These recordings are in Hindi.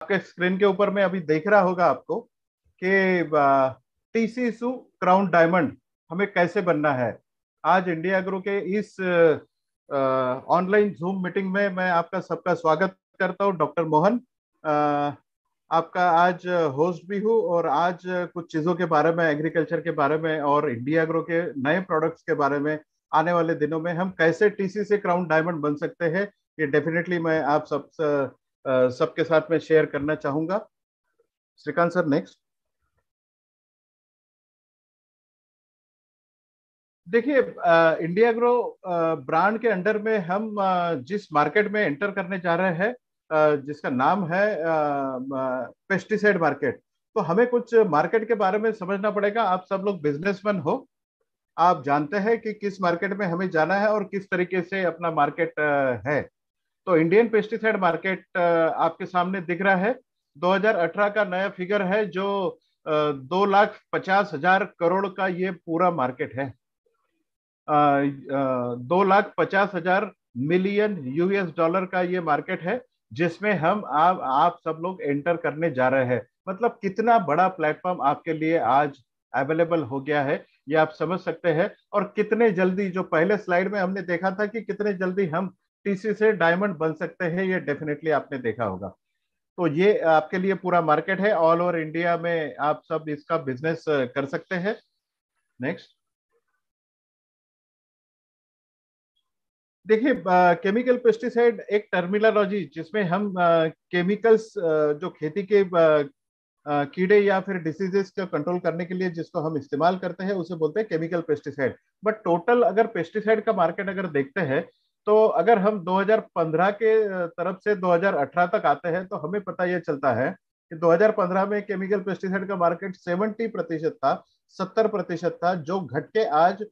आपके स्क्रीन के ऊपर में अभी देख रहा होगा आपको कि टीसीएसयू क्राउन डायमंड हमें कैसे बनना है। आज इंडिया ग्रो के इस ऑनलाइन जूम मीटिंग में मैं आपका सबका स्वागत करता हूं। डॉक्टर मोहन आपका आज होस्ट भी हूँ, और आज कुछ चीज़ों के बारे में, एग्रीकल्चर के बारे में और इंडिया ग्रो के नए प्रोडक्ट्स के बारे में, आने वाले दिनों में हम कैसे टीसी से क्राउन डायमंड बन सकते हैं, ये डेफिनेटली मैं आप सबके साथ में शेयर करना चाहूंगा। Srikanth sir, next. देखिए, इंडिया ग्रो ब्रांड के अंडर में हम जिस मार्केट में एंटर करने जा रहे हैं, जिसका नाम है पेस्टिसाइड मार्केट। तो हमें कुछ मार्केट के बारे में समझना पड़ेगा। आप सब लोग बिजनेसमैन हो, आप जानते हैं कि किस मार्केट में हमें जाना है और किस तरीके से अपना मार्केट है। तो इंडियन पेस्टिसाइड मार्केट आपके सामने दिख रहा है। 2018 का नया फिगर है, जो 2,50,000 करोड़ का ये पूरा मार्केट है। 2,50,000 मिलियन यूएस डॉलर का ये मार्केट है, जिसमें हम आप सब लोग एंटर करने जा रहे हैं। मतलब कितना बड़ा प्लेटफॉर्म आपके लिए आज अवेलेबल हो गया है, ये आप समझ सकते हैं। और कितने जल्दी, जो पहले स्लाइड में हमने देखा था कि कितने जल्दी हम टीसी से डायमंड बन सकते हैं, ये डेफिनेटली आपने देखा होगा। तो ये आपके लिए पूरा मार्केट है, ऑल ओवर इंडिया में आप सब इसका बिजनेस कर सकते हैं। नेक्स्ट। देखिए, केमिकल पेस्टिसाइड एक टर्मिनोलॉजी जिसमें हम केमिकल्स, जो खेती के कीड़े या फिर डिसीजेस को कंट्रोल करने के लिए जिसको हम इस्तेमाल करते हैं, उसे बोलते हैं केमिकल पेस्टिसाइड। बट टोटल अगर पेस्टिसाइड का मार्केट अगर देखते हैं, तो अगर हम 2015 के तरफ से 2018 तक आते हैं, तो हमें पता यह चलता है कि 2015 में केमिकल पेस्टिसाइड का मार्केट 70% था, 70% था, जो घट के आज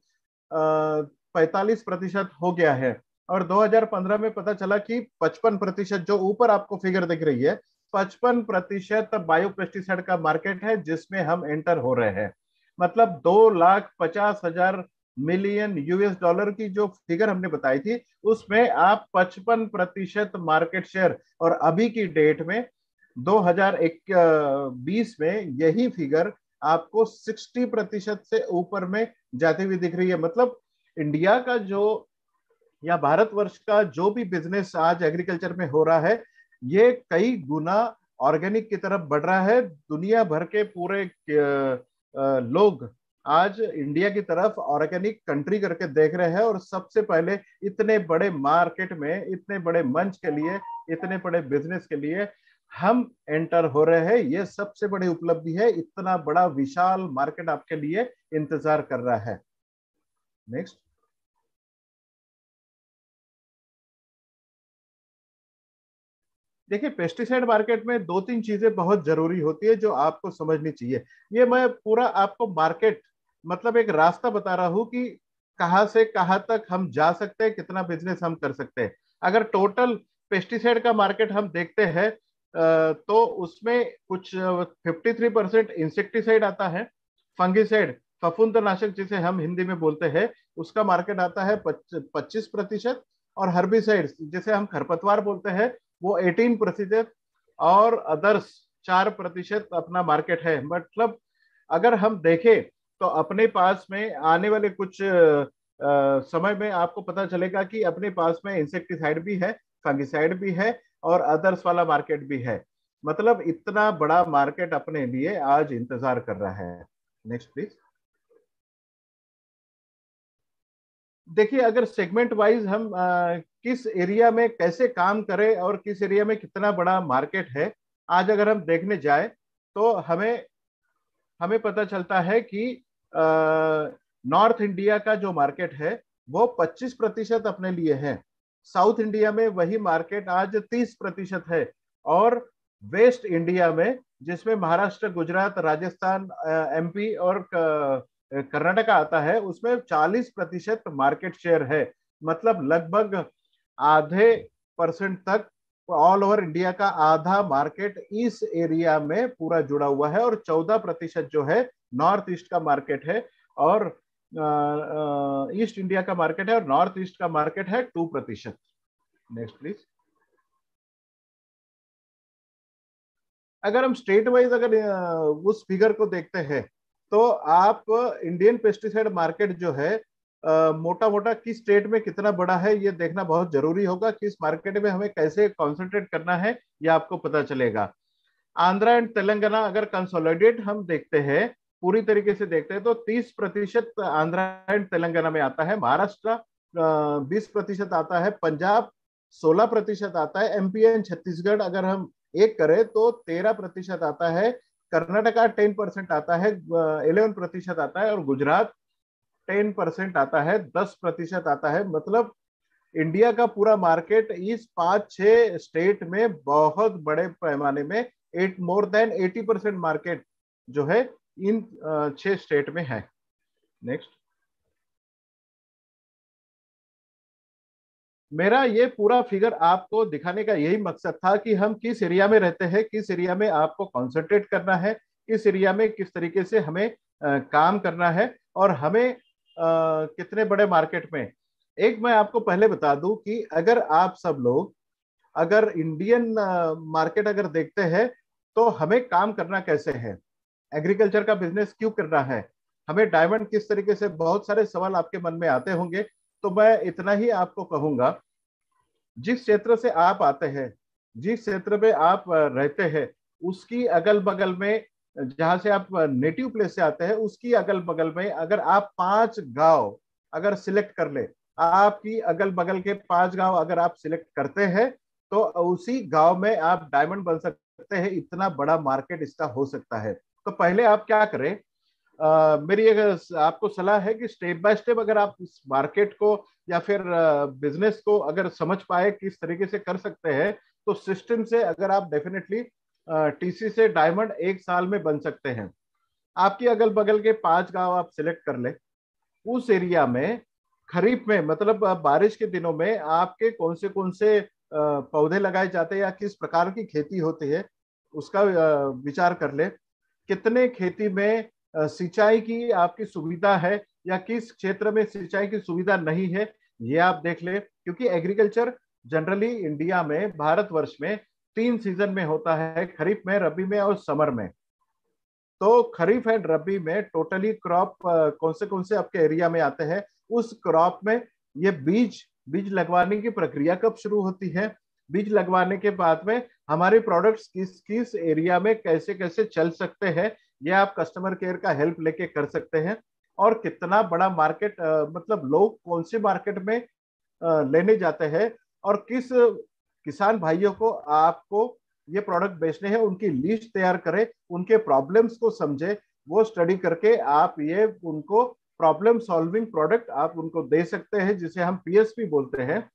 45% हो गया है। और 2015 में पता चला कि 55%, जो ऊपर आपको फिगर दिख रही है, 55% बायो पेस्टिसाइड का मार्केट है जिसमें हम एंटर हो रहे हैं। मतलब 2,50,000 मिलियन यूएस डॉलर की जो फिगर हमने बताई थी, उसमें आप 55% मार्केट शेयर, और अभी की डेट में 2020 में यही फिगर आपको 60% से ऊपर में जाती हुई दिख रही है। मतलब इंडिया का जो, या भारतवर्ष का जो भी बिजनेस आज एग्रीकल्चर में हो रहा है, ये कई गुना ऑर्गेनिक की तरफ बढ़ रहा है। दुनिया भर के पूरे लोग आज इंडिया की तरफ ऑर्गेनिक कंट्री करके देख रहे हैं, और सबसे पहले इतने बड़े मार्केट में, इतने बड़े मंच के लिए, इतने बड़े बिजनेस के लिए हम एंटर हो रहे हैं। ये सबसे बड़ी उपलब्धि है। इतना बड़ा विशाल मार्केट आपके लिए इंतजार कर रहा है। नेक्स्ट। देखिए, पेस्टिसाइड मार्केट में दो तीन चीजें बहुत जरूरी होती है जो आपको समझनी चाहिए। ये मैं पूरा आपको मार्केट, मतलब एक रास्ता बता रहा हूं कि कहां से कहां तक हम जा सकते हैं, कितना बिजनेस हम कर सकते हैं। अगर टोटल पेस्टिसाइड का मार्केट हम देखते हैं, तो उसमें कुछ 53% इंसेक्टिसाइड आता है। फंगिसाइड, फफूंदनाशक जिसे हम हिंदी में बोलते हैं, उसका मार्केट आता है 25%। और हर्बिसाइड जिसे हम खरपतवार बोलते हैं, वो 18%। और अदर्स 4% अपना मार्केट है। मतलब अगर हम देखें, तो अपने पास में आने वाले कुछ समय में आपको पता चलेगा कि अपने पास में इंसेक्टिसाइड भी है, फंगिसाइड भी है, और अदर्स वाला मार्केट भी है। मतलब इतना बड़ा मार्केट अपने लिए आज इंतजार कर रहा है। Next please. देखिए, अगर सेगमेंट वाइज हम किस एरिया में कैसे काम करें और किस एरिया में कितना बड़ा मार्केट है, आज अगर हम देखने जाए, तो हमें हमें पता चलता है कि नॉर्थ इंडिया का जो मार्केट है वो 25% अपने लिए है। साउथ इंडिया में वही मार्केट आज 30% है। और वेस्ट इंडिया में, जिसमें महाराष्ट्र, गुजरात, राजस्थान, एमपी और कर्नाटका आता है, उसमें 40% मार्केट शेयर है। मतलब लगभग आधे परसेंट तक, ऑल ओवर इंडिया का आधा मार्केट इस एरिया में पूरा जुड़ा हुआ है। और 14% जो है नॉर्थ ईस्ट का मार्केट है, और ईस्ट इंडिया का मार्केट है, और नॉर्थ ईस्ट का मार्केट है 2%। Next please. अगर हम स्टेट वाइज अगर उस फिगर को देखते हैं, तो आप इंडियन पेस्टिसाइड मार्केट जो है मोटा मोटा किस स्टेट में कितना बड़ा है ये देखना बहुत जरूरी होगा। किस मार्केट में हमें कैसे कॉन्सेंट्रेट करना है ये आपको पता चलेगा। आंध्रा एंड तेलंगाना अगर कंसोलिडेट हम देखते हैं, पूरी तरीके से देखते हैं, तो 30% आंध्रा एंड तेलंगाना में आता है, महाराष्ट्र 20% आता है, पंजाब 16% आता है, एमपी एंड छत्तीसगढ़ अगर हम एक करें तो 13% आता है, कर्नाटका 10% आता है, 11% आता है, और गुजरात 10% आता है, 10% आता है। मतलब इंडिया का पूरा मार्केट इस 5-6 स्टेट में बहुत बड़े पैमाने में 80% मार्केट जो है इन 6 स्टेट में है। नेक्स्ट, मेरा ये पूरा फिगर आपको दिखाने का यही मकसद था कि हम किस एरिया में रहते हैं, किस एरिया में आपको कंसंट्रेट करना है, किस एरिया में किस तरीके से हमें काम करना है, और हमें कितने बड़े मार्केट में। एक मैं आपको पहले बता दूं कि अगर आप सब लोग अगर इंडियन मार्केट अगर देखते हैं, तो हमें काम करना कैसे है, एग्रीकल्चर का बिजनेस क्यों करना है, हमें डायमंड किस तरीके से, बहुत सारे सवाल आपके मन में आते होंगे। तो मैं इतना ही आपको कहूंगा, जिस क्षेत्र से आप आते हैं, जिस क्षेत्र में आप रहते हैं, उसकी अगल बगल में, जहां से आप नेटिव प्लेस से आते हैं, उसकी अगल बगल में अगर आप 5 गांव अगर सिलेक्ट कर ले, आपकी अगल बगल के 5 गांव अगर आप सिलेक्ट करते हैं, तो उसी गांव में आप डायमंड बन सकते हैं। इतना बड़ा मार्केट इसका हो सकता है। तो पहले आप क्या करें, मेरी एक आपको सलाह है कि स्टेप बाय स्टेप अगर आप इस मार्केट को या फिर बिजनेस को अगर समझ पाए किस तरीके से कर सकते हैं, तो सिस्टम से अगर आप डेफिनेटली टीसी से डायमंड 1 साल में बन सकते हैं। आपकी अगल बगल के 5 गांव आप सिलेक्ट कर ले, उस एरिया में खरीफ में, मतलब बारिश के दिनों में आपके कौन से पौधे लगाए जाते हैं या किस प्रकार की खेती होती है, उसका विचार कर ले। कितने खेती में सिंचाई की आपकी सुविधा है या किस क्षेत्र में सिंचाई की सुविधा नहीं है, ये आप देख ले। क्योंकि एग्रीकल्चर जनरली इंडिया में, भारतवर्ष में 3 सीजन में होता है, खरीफ में, रबी में और समर में। तो खरीफ एंड रबी में टोटली क्रॉप कौन से आपके एरिया में आते हैं, उस क्रॉप में ये बीज बीज लगवाने की प्रक्रिया कब शुरू होती है, बीज लगवाने के बाद में हमारे प्रोडक्ट्स किस किस एरिया में कैसे कैसे चल सकते हैं, ये आप कस्टमर केयर का हेल्प लेके कर सकते हैं। और कितना बड़ा मार्केट, मतलब लोग कौन से मार्केट में लेने जाते हैं, और किस किसान भाइयों को आपको ये प्रोडक्ट बेचने हैं, उनकी लिस्ट तैयार करें, उनके प्रॉब्लम्स को समझे, वो स्टडी करके आप ये उनको प्रॉब्लम सॉल्विंग प्रोडक्ट आप उनको दे सकते हैं, जिसे हम पीएसपी बोलते हैं।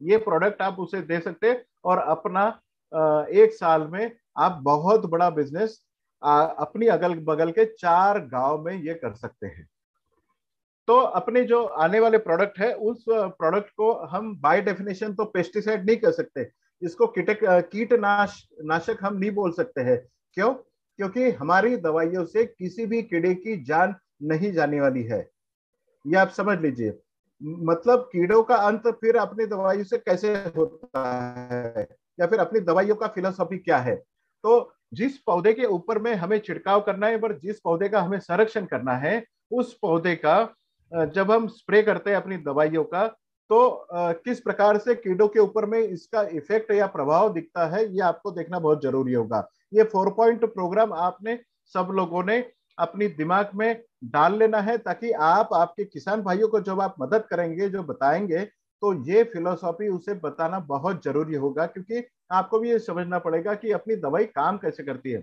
ये प्रोडक्ट आप उसे दे सकते हैं और अपना 1 साल में आप बहुत बड़ा बिजनेस अपनी अगल बगल के 4 गांव में ये कर सकते हैं। तो अपने जो आने वाले प्रोडक्ट है, उस प्रोडक्ट को हम बाय डेफिनेशन तो पेस्टिसाइड नहीं कर सकते, इसको कीटनाशक हम नहीं बोल सकते हैं। क्यों? क्योंकि हमारी दवाइयों से किसी भी कीड़े की जान नहीं जाने वाली है, ये आप समझ लीजिए। मतलब कीड़ों का अंत फिर अपनी दवाइयों से कैसे होता है, या फिर अपनी दवाइयों का फिलोसॉफी क्या है। तो जिस पौधे के ऊपर में हमें छिड़काव करना है, पर जिस पौधे का हमें संरक्षण करना है, उस पौधे का जब हम स्प्रे करते हैं अपनी दवाइयों का, तो किस प्रकार से कीड़ों के ऊपर में इसका इफेक्ट या प्रभाव दिखता है, ये आपको देखना बहुत जरूरी होगा। ये 4 पॉइंट प्रोग्राम आपने सब लोगों ने अपनी दिमाग में डाल लेना है, ताकि आप आपके किसान भाइयों को जब आप मदद करेंगे, जो बताएंगे, तो ये फिलोसॉफी उसे बताना बहुत जरूरी होगा। क्योंकि आपको भी ये समझना पड़ेगा कि अपनी दवाई काम कैसे करती है।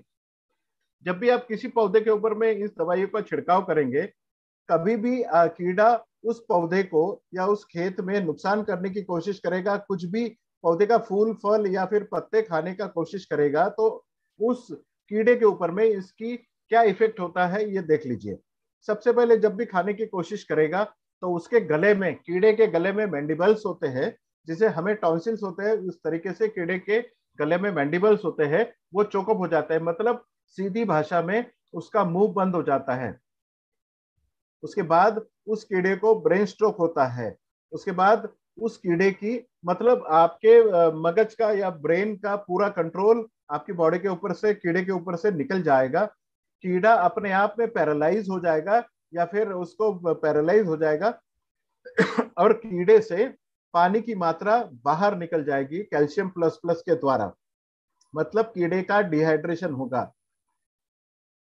जब भी आप किसी पौधे के ऊपर में इस दवाई का छिड़काव करेंगे, कभी भी कीड़ा उस पौधे को या उस खेत में नुकसान करने की कोशिश करेगा, कुछ भी पौधे का फूल फल या फिर पत्ते खाने का कोशिश करेगा, तो उस कीड़े के ऊपर में इसकी क्या इफेक्ट होता है ये देख लीजिए। सबसे पहले जब भी खाने की कोशिश करेगा, तो उसके गले में, कीड़े के गले में मैंडिबल्स होते हैं, जिसे हमें टॉन्सिल्स होते हैं, उस तरीके से कीड़े के गले में मैंडिबल्स होते हैं, वो चोकअप हो जाता है। मतलब सीधी भाषा में उसका मुंह बंद हो जाता है। उसके बाद उस कीड़े को ब्रेन स्ट्रोक होता है। उसके बाद उस कीड़े की, मतलब आपके मगज का या ब्रेन का पूरा कंट्रोल आपकी बॉडी के ऊपर से, कीड़े के ऊपर से निकल जाएगा। कीड़ा अपने आप में पैरालाइज हो जाएगा या फिर उसको पैरालाइज हो जाएगा और कीड़े से पानी की मात्रा बाहर निकल जाएगी कैल्शियम प्लस प्लस के द्वारा, मतलब कीड़े का डिहाइड्रेशन होगा।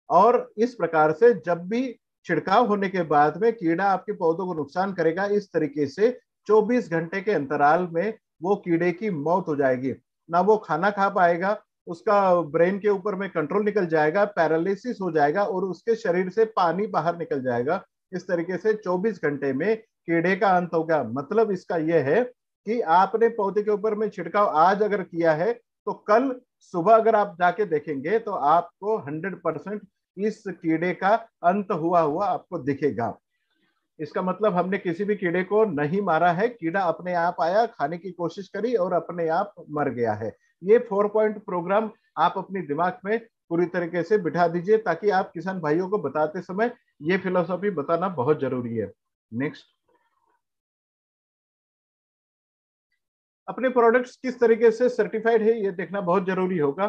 और इस प्रकार से जब भी छिड़काव होने के बाद में कीड़ा आपके पौधों को नुकसान करेगा, इस तरीके से 24 घंटे के अंतराल में वो कीड़े की मौत हो जाएगी। ना वो खाना खा पाएगा, उसका ब्रेन के ऊपर में कंट्रोल निकल जाएगा, पैरालिसिस हो जाएगा और उसके शरीर से पानी बाहर निकल जाएगा। इस तरीके से 24 घंटे में कीड़े का अंत होगा। मतलब इसका यह है कि आपने पौधे के ऊपर में छिड़काव आज अगर किया है तो कल सुबह अगर आप जाके देखेंगे तो आपको 100% इस कीड़े का अंत हुआ हुआ आपको दिखेगा। इसका मतलब हमने किसी भी कीड़े को नहीं मारा है, कीड़ा अपने आप आया, खाने की कोशिश करी और अपने आप मर गया है। ये 4 पॉइंट प्रोग्राम आप अपने दिमाग में पूरी तरीके से बिठा दीजिए, ताकि आप किसान भाइयों को बताते समय ये फिलोसॉफी बताना बहुत जरूरी है। नेक्स्ट, अपने प्रोडक्ट्स किस तरीके से सर्टिफाइड है ये देखना बहुत जरूरी होगा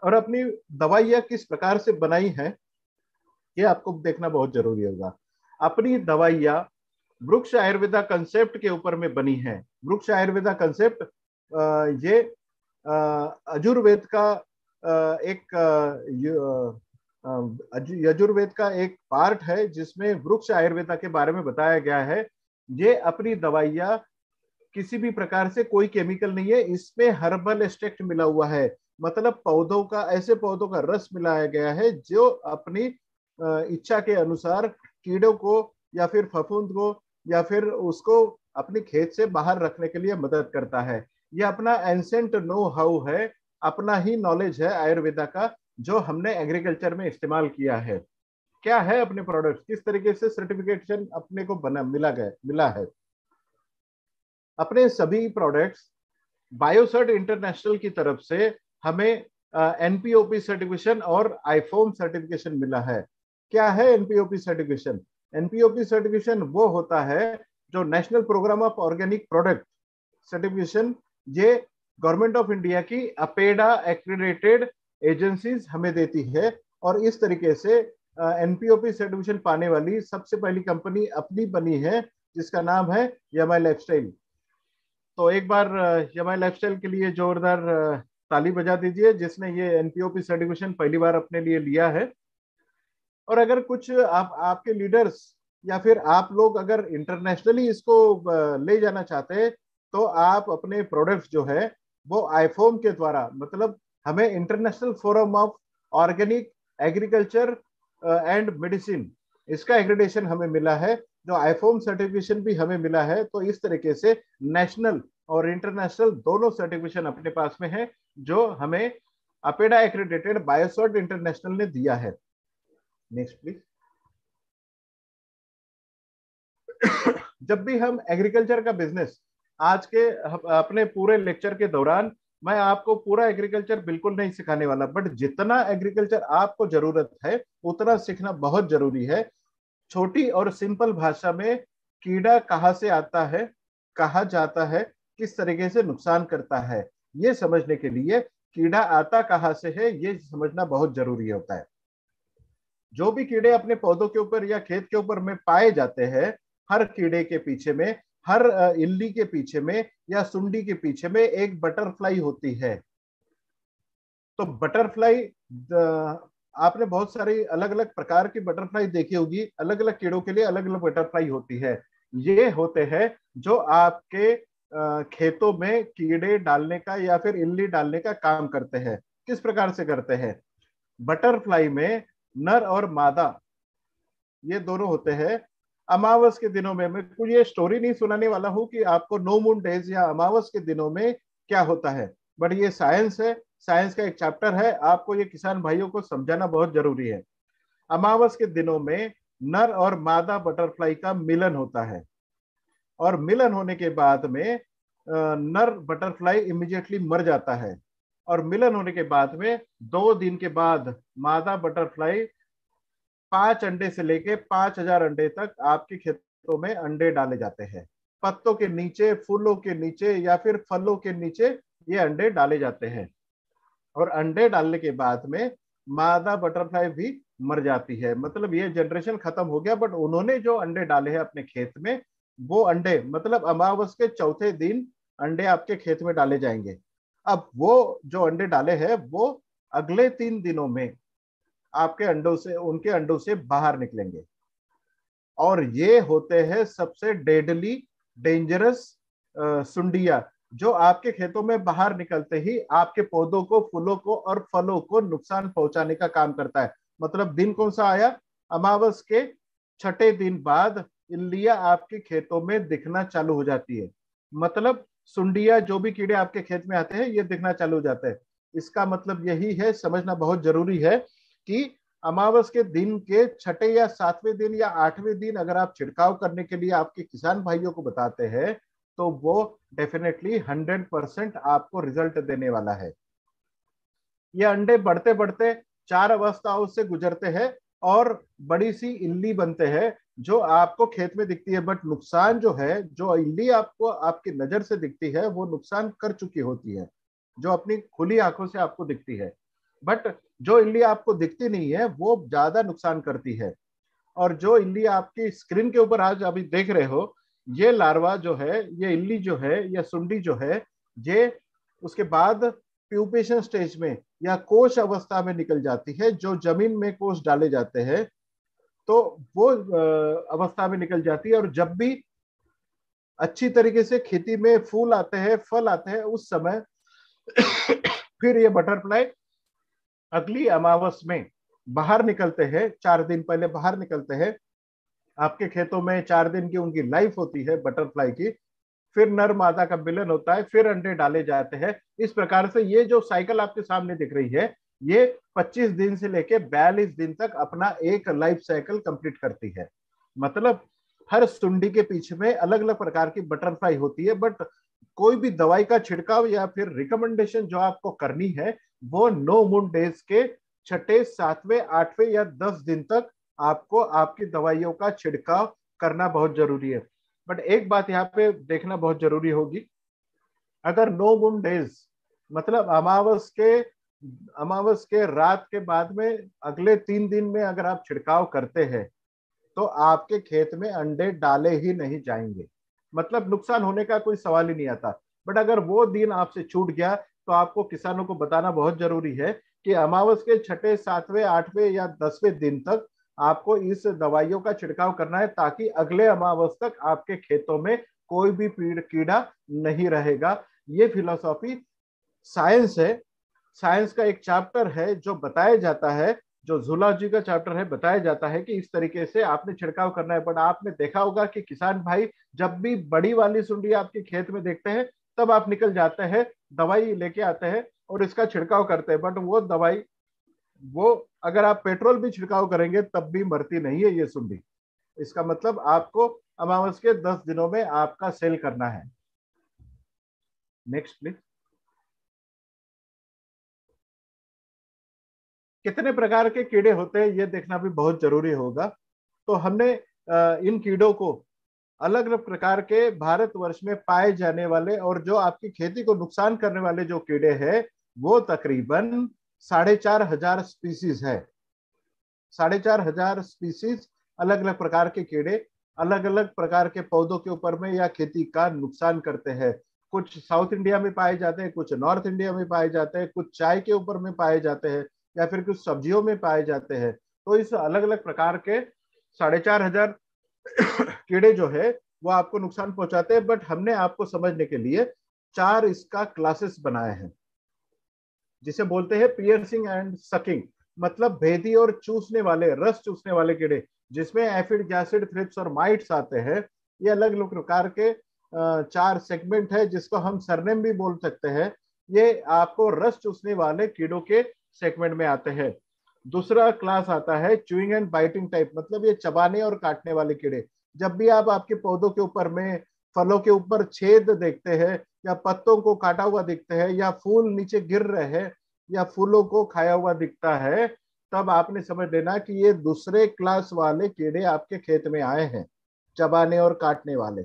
और अपनी दवाइयां किस प्रकार से बनाई है ये आपको देखना बहुत जरूरी होगा। अपनी दवाइयां वृक्ष आयुर्वेदा कंसेप्ट के ऊपर में बनी है। वृक्ष आयुर्वेदा कंसेप्ट ये यजुर्वेद का एक यजुर्वेद का एक पार्ट है जिसमें वृक्ष आयुर्वेदा के बारे में बताया गया है। ये अपनी दवाइयां किसी भी प्रकार से कोई केमिकल नहीं है, इसमें हर्बल एक्सट्रैक्ट मिला हुआ है, मतलब पौधों का, ऐसे पौधों का रस मिलाया गया है जो अपनी इच्छा के अनुसार कीड़ों को या फिर फफूंद को या फिर उसको अपनी खेत से बाहर रखने के लिए मदद करता है। यह अपना एंसेंट नो हाउ है, अपना ही नॉलेज है आयुर्वेदा का, जो हमने एग्रीकल्चर में इस्तेमाल किया है। क्या है अपने प्रोडक्ट्स, किस तरीके से सर्टिफिकेशन अपने को मिला है। अपने सभी प्रोडक्ट्स बायोसर्ट इंटरनेशनल की तरफ से हमें एनपीओपी सर्टिफिकेशन और आईफोम सर्टिफिकेशन मिला है। क्या है एनपीओपी सर्टिफिकेशन? एनपीओपी सर्टिफिकेशन वो होता है जो national programme of organic product certification, ये गवर्नमेंट ऑफ इंडिया की अपेडा एक्रेडिटेड एजेंसीज हमें देती है। और इस तरीके से एनपीओपी सर्टिफिकेशन पाने वाली सबसे पहली कंपनी अपनी बनी है, जिसका नाम है यमाई लाइफस्टाइल। तो एक बार यमाई लाइफस्टाइल के लिए जोरदार ताली बजा दीजिए, जिसने ये एनपीओपी सर्टिफिकेशन पहली बार अपने लिए लिया है। और अगर कुछ आपके लीडर्स या फिर आप लोग अगर इंटरनेशनली इसको ले जाना चाहते हैं तो आप अपने प्रोडक्ट्स जो है वो आईफोम के द्वारा, मतलब हमें international forum of organic agriculture and medicine, इसका एक्रेडिटेशन हमें मिला है, जो आईफोम सर्टिफिकेशन भी हमें मिला है। तो इस तरीके से नेशनल और इंटरनेशनल दोनों सर्टिफिकेशन अपने पास में है, जो हमें अपेडा एक्रेडिटेड बायोसॉर्ट इंटरनेशनल ने दिया है। Next please. जब भी हम एग्रीकल्चर का बिजनेस, आज के अपने पूरे लेक्चर के दौरान मैं आपको पूरा एग्रीकल्चर बिल्कुल नहीं सिखाने वाला, बट जितना एग्रीकल्चर आपको जरूरत है उतना सीखना बहुत जरूरी है। छोटी और सिंपल भाषा में कीड़ा कहाँ से आता है, कहाँ जाता है, किस तरीके से नुकसान करता है, ये समझने के लिए कीड़ा आता कहाँ से है ये समझना बहुत जरूरी होता है। जो भी कीड़े अपने पौधों के ऊपर या खेत के ऊपर में पाए जाते हैं, हर कीड़े के पीछे में, हर इल्ली के पीछे में या सुंडी के पीछे में एक बटरफ्लाई होती है। तो बटरफ्लाई, आपने बहुत सारी अलग अलग प्रकार की बटरफ्लाई देखी होगी, अलग अलग कीड़ों के लिए अलग अलग बटरफ्लाई होती है। ये होते हैं जो आपके खेतों में कीड़े डालने का या फिर इल्ली डालने का काम करते हैं। किस प्रकार से करते हैं? बटरफ्लाई में नर और मादा ये दोनों होते हैं। अमावस के दिनों में, मैं कुछ ये स्टोरी नहीं सुनाने वाला हूं कि आपको नो मून डेज या अमावस के दिनों में क्या होता है, बट ये साइंस है, साइंस का एक चैप्टर है, आपको ये किसान भाइयों को समझाना बहुत जरूरी है। अमावस के दिनों में नर और मादा बटरफ्लाई का मिलन होता है, और मिलन होने के बाद में नर बटरफ्लाई इमीडिएटली मर जाता है, और मिलन होने के बाद में 2 दिन के बाद मादा बटरफ्लाई 5 अंडे से लेके 5,000 अंडे तक आपके खेतों में अंडे डाले जाते हैं। पत्तों के नीचे, फूलों के नीचे या फिर फलों के नीचे ये अंडे डाले जाते हैं। और अंडे डालने के बाद में मादा बटरफ्लाई भी मर जाती है। मतलब ये जनरेशन खत्म हो गया। बट उन्होंने जो अंडे डाले हैं अपने खेत में, वो अंडे मतलब अमावस के चौथे दिन अंडे आपके खेत में डाले जाएंगे। अब वो जो अंडे डाले हैं वो अगले 3 दिनों में आपके अंडों से, उनके अंडों से बाहर निकलेंगे। और ये होते हैं सबसे डेडली डेंजरस सुंडिया, जो आपके खेतों में बाहर निकलते ही आपके पौधों को, फूलों को और फलों को नुकसान पहुंचाने का काम करता है। मतलब दिन कौन सा आया? अमावस के छठे दिन बाद इल्लियां आपके खेतों में दिखना चालू हो जाती है। मतलब सुंडिया, जो भी कीड़े आपके खेत में आते हैं, ये दिखना चालू हो जाते हैं। इसका मतलब यही है, समझना बहुत जरूरी है कि अमावस के दिन के छठे या सातवें दिन या आठवें दिन अगर आप छिड़काव करने के लिए आपके किसान भाइयों को बताते हैं, तो वो डेफिनेटली 100% आपको रिजल्ट देने वाला है। ये अंडे बढ़ते बढ़ते 4 अवस्थाओं से गुजरते हैं और बड़ी सी इल्ली बनते हैं जो आपको खेत में दिखती है। बट नुकसान जो है, जो इल्ली आपको आपकी नजर से दिखती है, वो नुकसान कर चुकी होती है, जो अपनी खुली आंखों से आपको दिखती है। बट जो इल्ली आपको दिखती नहीं है, वो ज्यादा नुकसान करती है। और जो इल्ली आपकी स्क्रीन के ऊपर आज अभी देख रहे हो, ये लार्वा जो है, ये इल्ली जो है, या सुंडी जो है, ये उसके बाद प्यूपेशन स्टेज में या कोश अवस्था में निकल जाती है। जो जमीन में कोश डाले जाते हैं, तो वो अवस्था में निकल जाती है। और जब भी अच्छी तरीके से खेती में फूल आते हैं, फल आते हैं, उस समय फिर ये बटरफ्लाई अगली अमावस में बाहर निकलते हैं। 4 दिन पहले बाहर निकलते हैं। आपके खेतों में 4 दिन की उनकी लाइफ होती है बटरफ्लाई की। फिर नर मादा का मिलन होता है, फिर अंडे डाले जाते हैं। इस प्रकार से ये जो साइकिल आपके सामने दिख रही है, ये 25 दिन से लेके 42 दिन तक अपना एक लाइफ साइकिल कंप्लीट करती है। मतलब हर सुंडी के पीछे में अलग अलग प्रकार की बटरफ्लाई होती है। बट कोई भी दवाई का छिड़काव या फिर रिकमेंडेशन जो आपको करनी है, वो नो मून डेज के छठे, सातवें, आठवें या 10 दिन तक आपको आपकी दवाइयों का छिड़काव करना बहुत जरूरी है। बट एक बात यहाँ पे देखना बहुत जरूरी होगी, अगर नो मून डेज मतलब अमावस के रात के बाद में अगले 3 दिन में अगर आप छिड़काव करते हैं, तो आपके खेत में अंडे डाले ही नहीं जाएंगे। मतलब नुकसान होने का कोई सवाल ही नहीं आता। बट अगर वो दिन आपसे छूट गया, तो आपको किसानों को बताना बहुत जरूरी है कि अमावस के छठे, सातवें, आठवें या 10वें दिन तक आपको इस दवाइयों का छिड़काव करना है, ताकि अगले अमावस तक आपके खेतों में कोई भी कीड़ा नहीं रहेगा। ये फिलोसॉफी साइंस है। साइंस का एक चैप्टर है जो बताया जाता है, जो जूलॉजी का चैप्टर है, बताया जाता है कि इस तरीके से आपने छिड़काव करना है। बट आपने देखा होगा कि किसान भाई जब भी बड़ी वाली सुंडी आपके खेत में देखते हैं, तब आप निकल जाते हैं, दवाई लेके आते हैं और इसका छिड़काव करते हैं। बट वो दवाई, वो अगर आप पेट्रोल भी छिड़काव करेंगे तब भी मरती नहीं है ये सुंडी। इसका मतलब आपको अमावस के 10 दिनों में आपका सेल करना है। Next please. कितने प्रकार के कीड़े होते हैं ये देखना भी बहुत जरूरी होगा। तो हमने इन कीड़ों को अलग अलग प्रकार के भारतवर्ष में पाए जाने वाले और जो आपकी खेती को नुकसान करने वाले जो कीड़े हैं, वो तकरीबन 4,500 स्पीसीज है। 4,500 स्पीसीज अलग अलग प्रकार के कीड़े अलग अलग प्रकार के पौधों के ऊपर में या खेती का नुकसान करते हैं। कुछ साउथ इंडिया में पाए जाते हैं, कुछ नॉर्थ इंडिया में पाए जाते हैं, कुछ चाय के ऊपर में पाए जाते हैं, या फिर कुछ सब्जियों में पाए जाते हैं। तो इस अलग अलग प्रकार के 4,500 कीड़े जो है वो आपको नुकसान पहुंचाते हैं। बट हमने आपको समझने के लिए 4 इसका क्लासेस बनाए हैं, जिसे बोलते हैं पियर्सिंग एंड सकिंग। मतलब भेदी और चूसने वाले, रस चूसने वाले कीड़े, जिसमें एफिड, गैसिड, थ्रिप्स और माइट्स आते हैं। ये अलग अलग प्रकार के 4 सेगमेंट है, जिसको हम सरनेम भी बोल सकते हैं। ये आपको रस चूसने वाले कीड़ों के सेगमेंट में आते हैं। दूसरा क्लास आता है च्यूइंग एंड बाइटिंग टाइप, मतलब ये चबाने और काटने वाले कीड़े। जब भी आप आपके पौधों के ऊपर में, फलों के ऊपर छेद देखते हैं, या पत्तों को काटा हुआ दिखते हैं, या फूल नीचे गिर रहे हैं, या फूलों को खाया हुआ दिखता है, तब आपने समझ लेना कि ये दूसरे क्लास वाले कीड़े आपके खेत में आए हैं, चबाने और काटने वाले।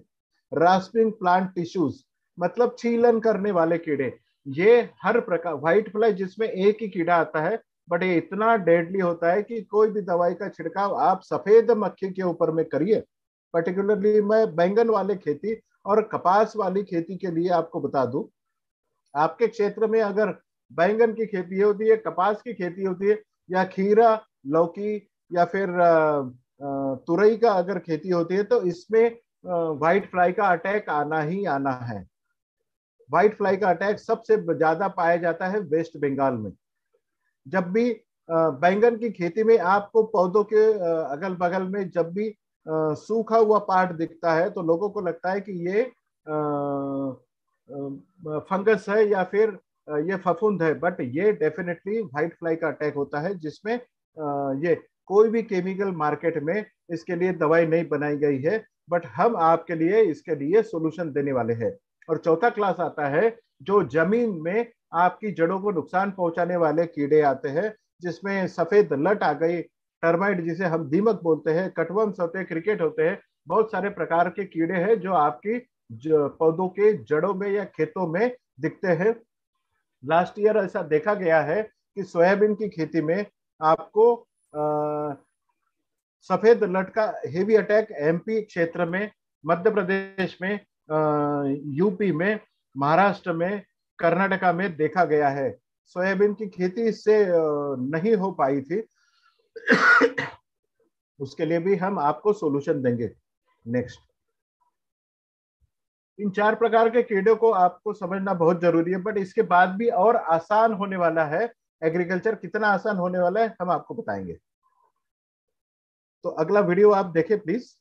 रास्पिंग प्लांट टिश्यूज, मतलब छीलन करने वाले कीड़े। ये हर प्रकार व्हाइट फ्लाई जिसमें एक ही कीड़ा आता है, बट ये इतना डेडली होता है कि कोई भी दवाई का छिड़काव आप सफेद मक्खी के ऊपर में करिए। पर्टिकुलरली मैं बैंगन वाले खेती और कपास वाली खेती के लिए आपको बता दूं, आपके क्षेत्र में अगर बैंगन की खेती होती है, कपास की खेती होती है, या खीरा, लौकी, या फिर तुरई का अगर खेती होती है, तो इसमें व्हाइट फ्लाई का अटैक आना ही आना है। व्हाइट फ्लाई का अटैक सबसे ज्यादा पाया जाता है वेस्ट बंगाल में। जब भी बैंगन की खेती में आपको पौधों के अगल बगल में जब भी सूखा हुआ पार्ट दिखता है, तो लोगों को लगता है कि ये फंगस है या फिर ये फफूंद है, बट ये डेफिनेटली व्हाइट फ्लाई का अटैक होता है, जिसमें ये कोई भी केमिकल मार्केट में इसके लिए दवाई नहीं बनाई गई है, बट हम आपके लिए इसके लिए सोल्यूशन देने वाले हैं। और चौथा क्लास आता है जो जमीन में आपकी जड़ों को नुकसान पहुंचाने वाले कीड़े आते हैं, जिसमें सफेद लट आ गई, टर्माइट जिसे हम दीमक बोलते हैं, कटवर्म्स होते हैं, क्रिकेट होते हैं, बहुत सारे प्रकार के कीड़े हैं जो आपकी पौधों के जड़ों में या खेतों में दिखते हैं। लास्ट ईयर ऐसा देखा गया है कि सोयाबीन की खेती में आपको सफेद लट का हेवी अटैक एमपी क्षेत्र में, मध्य प्रदेश में, यूपी में, महाराष्ट्र में, कर्नाटका में देखा गया है। सोयाबीन की खेती इससे नहीं हो पाई थी। उसके लिए भी हम आपको सॉल्यूशन देंगे। नेक्स्ट, इन चार प्रकार के कीड़ों को आपको समझना बहुत जरूरी है, बट इसके बाद भी और आसान होने वाला है। एग्रीकल्चर कितना आसान होने वाला है हम आपको बताएंगे। तो अगला वीडियो आप देखें प्लीज।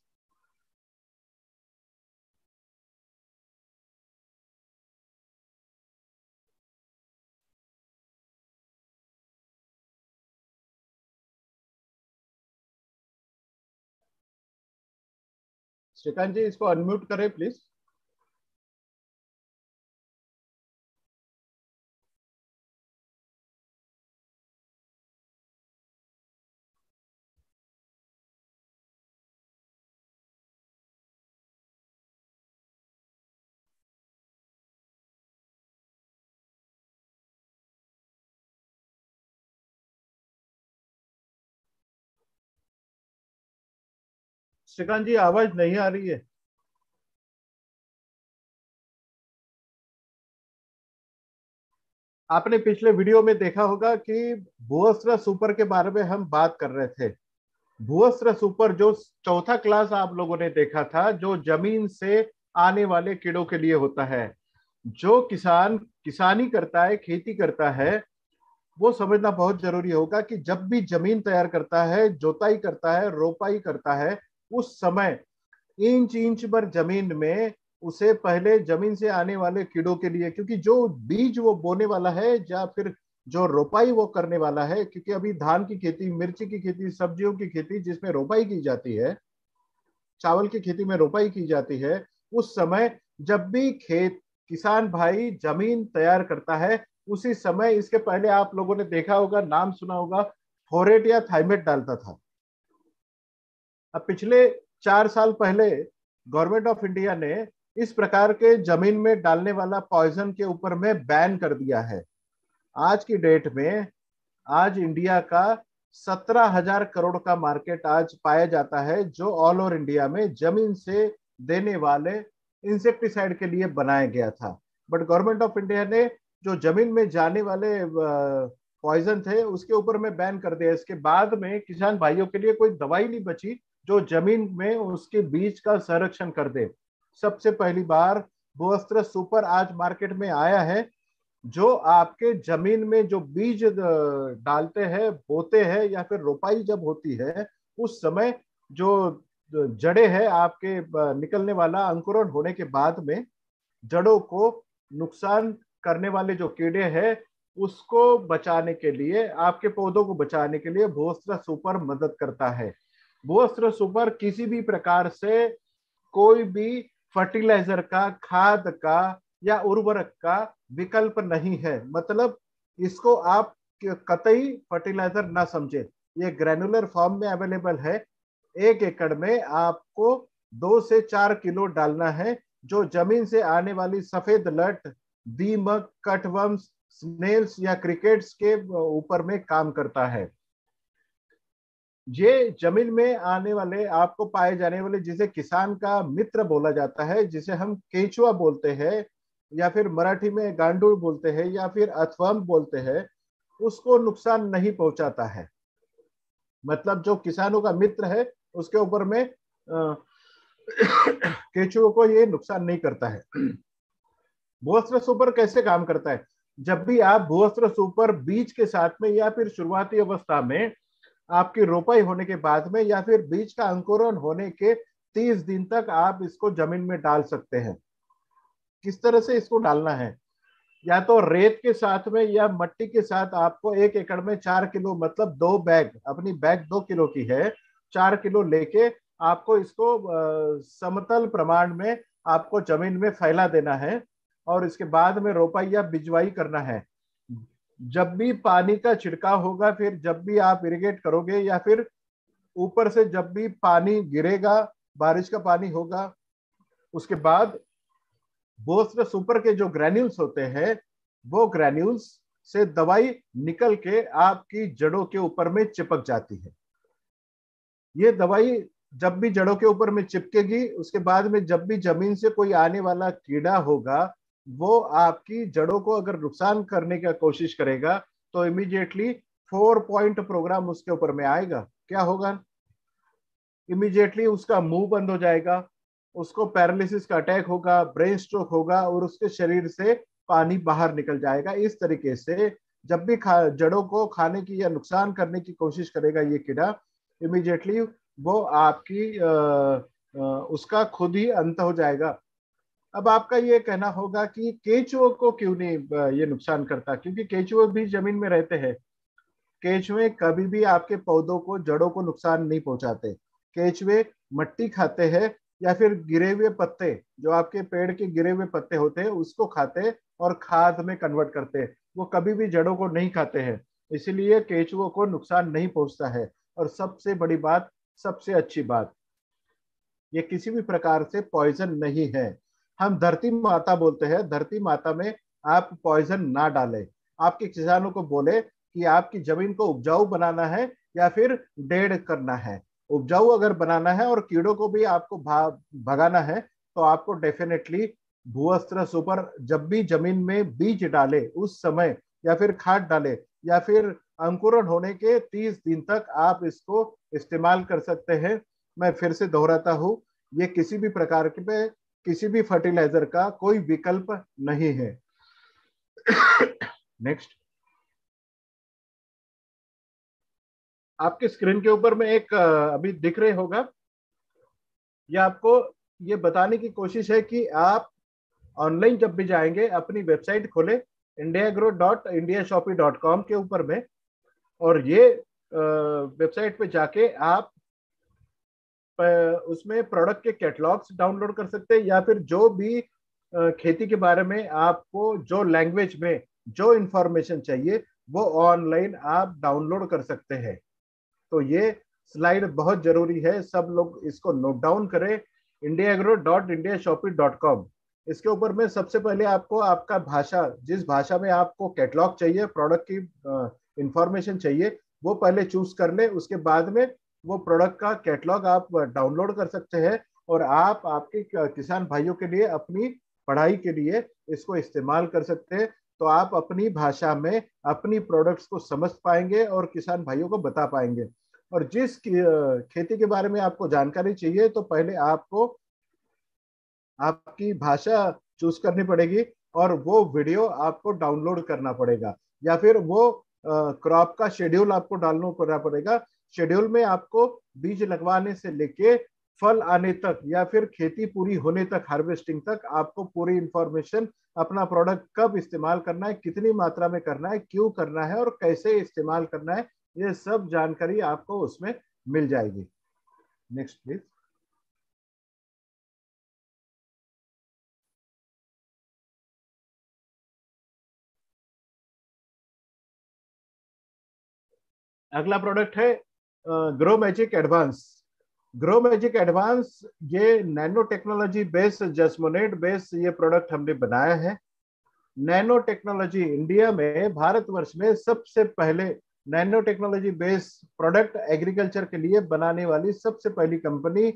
श्रीकांत जी, इसको अनम्यूट करें प्लीज। श्रीकांत जी, आवाज नहीं आ रही है। आपने पिछले वीडियो में देखा होगा कि भूअस्त्र सुपर के बारे में हम बात कर रहे थे। भूअस्त्र सुपर जो चौथा क्लास आप लोगों ने देखा था, जो जमीन से आने वाले कीड़ों के लिए होता है। जो किसान किसानी करता है, खेती करता है, वो समझना बहुत जरूरी होगा कि जब भी जमीन तैयार करता है, जोताई करता है, रोपाई करता है, उस समय इंच इंच भर जमीन में उसे पहले जमीन से आने वाले कीड़ों के लिए, क्योंकि जो बीज वो बोने वाला है या फिर जो रोपाई वो करने वाला है, क्योंकि अभी धान की खेती, मिर्ची की खेती, सब्जियों की खेती जिसमें रोपाई की जाती है, चावल की खेती में रोपाई की जाती है, उस समय जब भी खेत किसान भाई जमीन तैयार करता है, उसी समय इसके पहले आप लोगों ने देखा होगा, नाम सुना होगा, फोरेट या थाइमेट डालता था। अब पिछले 4 साल पहले गवर्नमेंट ऑफ इंडिया ने इस प्रकार के जमीन में डालने वाला पॉइजन के ऊपर में बैन कर दिया है। आज की डेट में आज इंडिया का 17,000 करोड़ का मार्केट आज पाया जाता है, जो ऑल ओवर इंडिया में जमीन से देने वाले इंसेक्टिसाइड के लिए बनाया गया था। बट गवर्नमेंट ऑफ इंडिया ने जो जमीन में जाने वाले पॉइजन थे उसके ऊपर में बैन कर दिया। इसके बाद में किसान भाइयों के लिए कोई दवाई नहीं बची जो जमीन में उसके बीज का संरक्षण कर दे। सबसे पहली बार भूअस्त्र सुपर आज मार्केट में आया है, जो आपके जमीन में जो बीज डालते हैं, बोते हैं, या फिर रोपाई जब होती है, उस समय जो जड़े हैं आपके निकलने वाला अंकुरण होने के बाद में जड़ों को नुकसान करने वाले जो कीड़े हैं उसको बचाने के लिए, आपके पौधों को बचाने के लिए भूअस्त्र सुपर मदद करता है। भूअस्त्र सुपर किसी भी प्रकार से कोई भी फर्टिलाइजर का, खाद का या उर्वरक का विकल्प नहीं है। मतलब इसको आप कतई फर्टिलाइजर ना समझे। ये ग्रैनुलर फॉर्म में अवेलेबल है। 1 एकड़ में आपको 2 से 4 किलो डालना है, जो जमीन से आने वाली सफेद लट दीमक, कटवर्म्स, स्नेल्स या क्रिकेट्स के ऊपर में काम करता है। ये जमीन में आने वाले, आपको पाए जाने वाले, जिसे किसान का मित्र बोला जाता है, जिसे हम केंचुआ बोलते हैं या फिर मराठी में गांडूळ बोलते हैं या फिर अथवम बोलते हैं, उसको नुकसान नहीं पहुंचाता है। मतलब जो किसानों का मित्र है उसके ऊपर में केंचुओं को ये नुकसान नहीं करता है। भूअस्त्र सुपर कैसे काम करता है? जब भी आप भूअस्त्र सुपर बीज के साथ में या फिर शुरुआती अवस्था में, आपकी रोपाई होने के बाद में या फिर बीज का अंकुरण होने के 30 दिन तक आप इसको जमीन में डाल सकते हैं। किस तरह से इसको डालना है? या तो रेत के साथ में या मट्टी के साथ आपको 1 एकड़ में 4 किलो, मतलब 2 बैग, अपनी बैग 2 किलो की है, 4 किलो लेके आपको इसको समतल प्रमाण में आपको जमीन में फैला देना है और इसके बाद में रोपाई या बिजवाई करना है। जब भी पानी का छिड़काव होगा, फिर जब भी आप इरिगेट करोगे या फिर ऊपर से जब भी पानी गिरेगा, बारिश का पानी होगा, उसके बाद भूअस्त्र सुपर के जो ग्रैन्यूल्स होते हैं, वो ग्रैन्यूल्स से दवाई निकल के आपकी जड़ों के ऊपर में चिपक जाती है। ये दवाई जब भी जड़ों के ऊपर में चिपकेगी, उसके बाद में जब भी जमीन से कोई आने वाला कीड़ा होगा, वो आपकी जड़ों को अगर नुकसान करने की कोशिश करेगा तो इमीडिएटली 4 पॉइंट प्रोग्राम उसके ऊपर में आएगा। क्या होगा? इमीडिएटली उसका मुंह बंद हो जाएगा, उसको पैरालिसिस का अटैक होगा, ब्रेन स्ट्रोक होगा और उसके शरीर से पानी बाहर निकल जाएगा। इस तरीके से जब भी जड़ों को खाने की या नुकसान करने की कोशिश करेगा ये कीड़ा, इमीडिएटली वो आपकी उसका खुद ही अंत हो जाएगा। अब आपका ये कहना होगा कि केंचुओं को क्यों नहीं ये नुकसान करता? क्योंकि केंचुए भी जमीन में रहते हैं। केंचुए कभी भी आपके पौधों को, जड़ों को नुकसान नहीं पहुंचाते। केंचुए मट्टी खाते हैं या फिर गिरे हुए पत्ते, जो आपके पेड़ के गिरे हुए पत्ते होते हैं, उसको खाते हैं और खाद में कन्वर्ट करते हैं। वो कभी भी जड़ों को नहीं खाते हैं, इसीलिए केंचुओं को नुकसान नहीं पहुंचता है। और सबसे बड़ी बात, सबसे अच्छी बात, ये किसी भी प्रकार से पॉइजन नहीं है। हम धरती माता बोलते हैं, धरती माता में आप पॉइजन ना डालें। आपके किसानों को बोले कि आपकी जमीन को उपजाऊ बनाना है या फिर डेढ़ करना है। उपजाऊ अगर बनाना है और कीड़ों को भी आपको भगाना है तो आपको डेफिनेटली भूअस्त्र सुपर जब भी जमीन में बीज डाले उस समय, या फिर खाद डाले, या फिर अंकुरण होने के 30 दिन तक आप इसको इस्तेमाल कर सकते हैं। मैं फिर से दोहराता हूं, ये किसी भी प्रकार के, किसी भी फर्टिलाइजर का कोई विकल्प नहीं है। नेक्स्ट, आपके स्क्रीन के ऊपर में एक अभी दिख रहे होगा, ये आपको ये बताने की कोशिश है कि आप ऑनलाइन जब भी जाएंगे, अपनी वेबसाइट खोले indiagrow.indiashopee.com के ऊपर में, और ये वेबसाइट पे जाके आप उसमें प्रोडक्ट के कैटलॉग्स डाउनलोड कर सकते हैं, या फिर जो भी खेती के बारे में आपको जो लैंग्वेज में जो इंफॉर्मेशन चाहिए वो ऑनलाइन आप डाउनलोड कर सकते हैं। तो ये स्लाइड बहुत जरूरी है, सब लोग इसको नोट डाउन करें। indiagrow.indiashopee.com, इसके ऊपर में सबसे पहले आपको आपका भाषा, जिस भाषा में आपको कैटलॉग चाहिए, प्रोडक्ट की इंफॉर्मेशन चाहिए, वो पहले चूज कर ले। उसके बाद में वो प्रोडक्ट का कैटलॉग आप डाउनलोड कर सकते हैं और आप आपके किसान भाइयों के लिए, अपनी पढ़ाई के लिए इसको इस्तेमाल कर सकते हैं। तो आप अपनी भाषा में अपनी प्रोडक्ट्स को समझ पाएंगे और किसान भाइयों को बता पाएंगे। और जिस खेती के बारे में आपको जानकारी चाहिए, तो पहले आपको आपकी भाषा चूज करनी पड़ेगी और वो वीडियो आपको डाउनलोड करना पड़ेगा, या फिर वो क्रॉप का शेड्यूल आपको डाउनलोड करना पड़ेगा। शेड्यूल में आपको बीज लगवाने से लेके फल आने तक या फिर खेती पूरी होने तक, हार्वेस्टिंग तक, आपको पूरी इंफॉर्मेशन, अपना प्रोडक्ट कब इस्तेमाल करना है, कितनी मात्रा में करना है, क्यों करना है और कैसे इस्तेमाल करना है, ये सब जानकारी आपको उसमें मिल जाएगी। Next please. अगला प्रोडक्ट है grow magic advance. Grow magic advance ये नैनो टेक्नोलॉजी बेस्ड जस्मोनेट बेस्ड ये प्रोडक्ट हमने बनाया है। नैनो टेक्नोलॉजी इंडिया में, भारतवर्ष में सबसे पहले nano technology based product agriculture के लिए बनाने वाली सबसे पहली कंपनी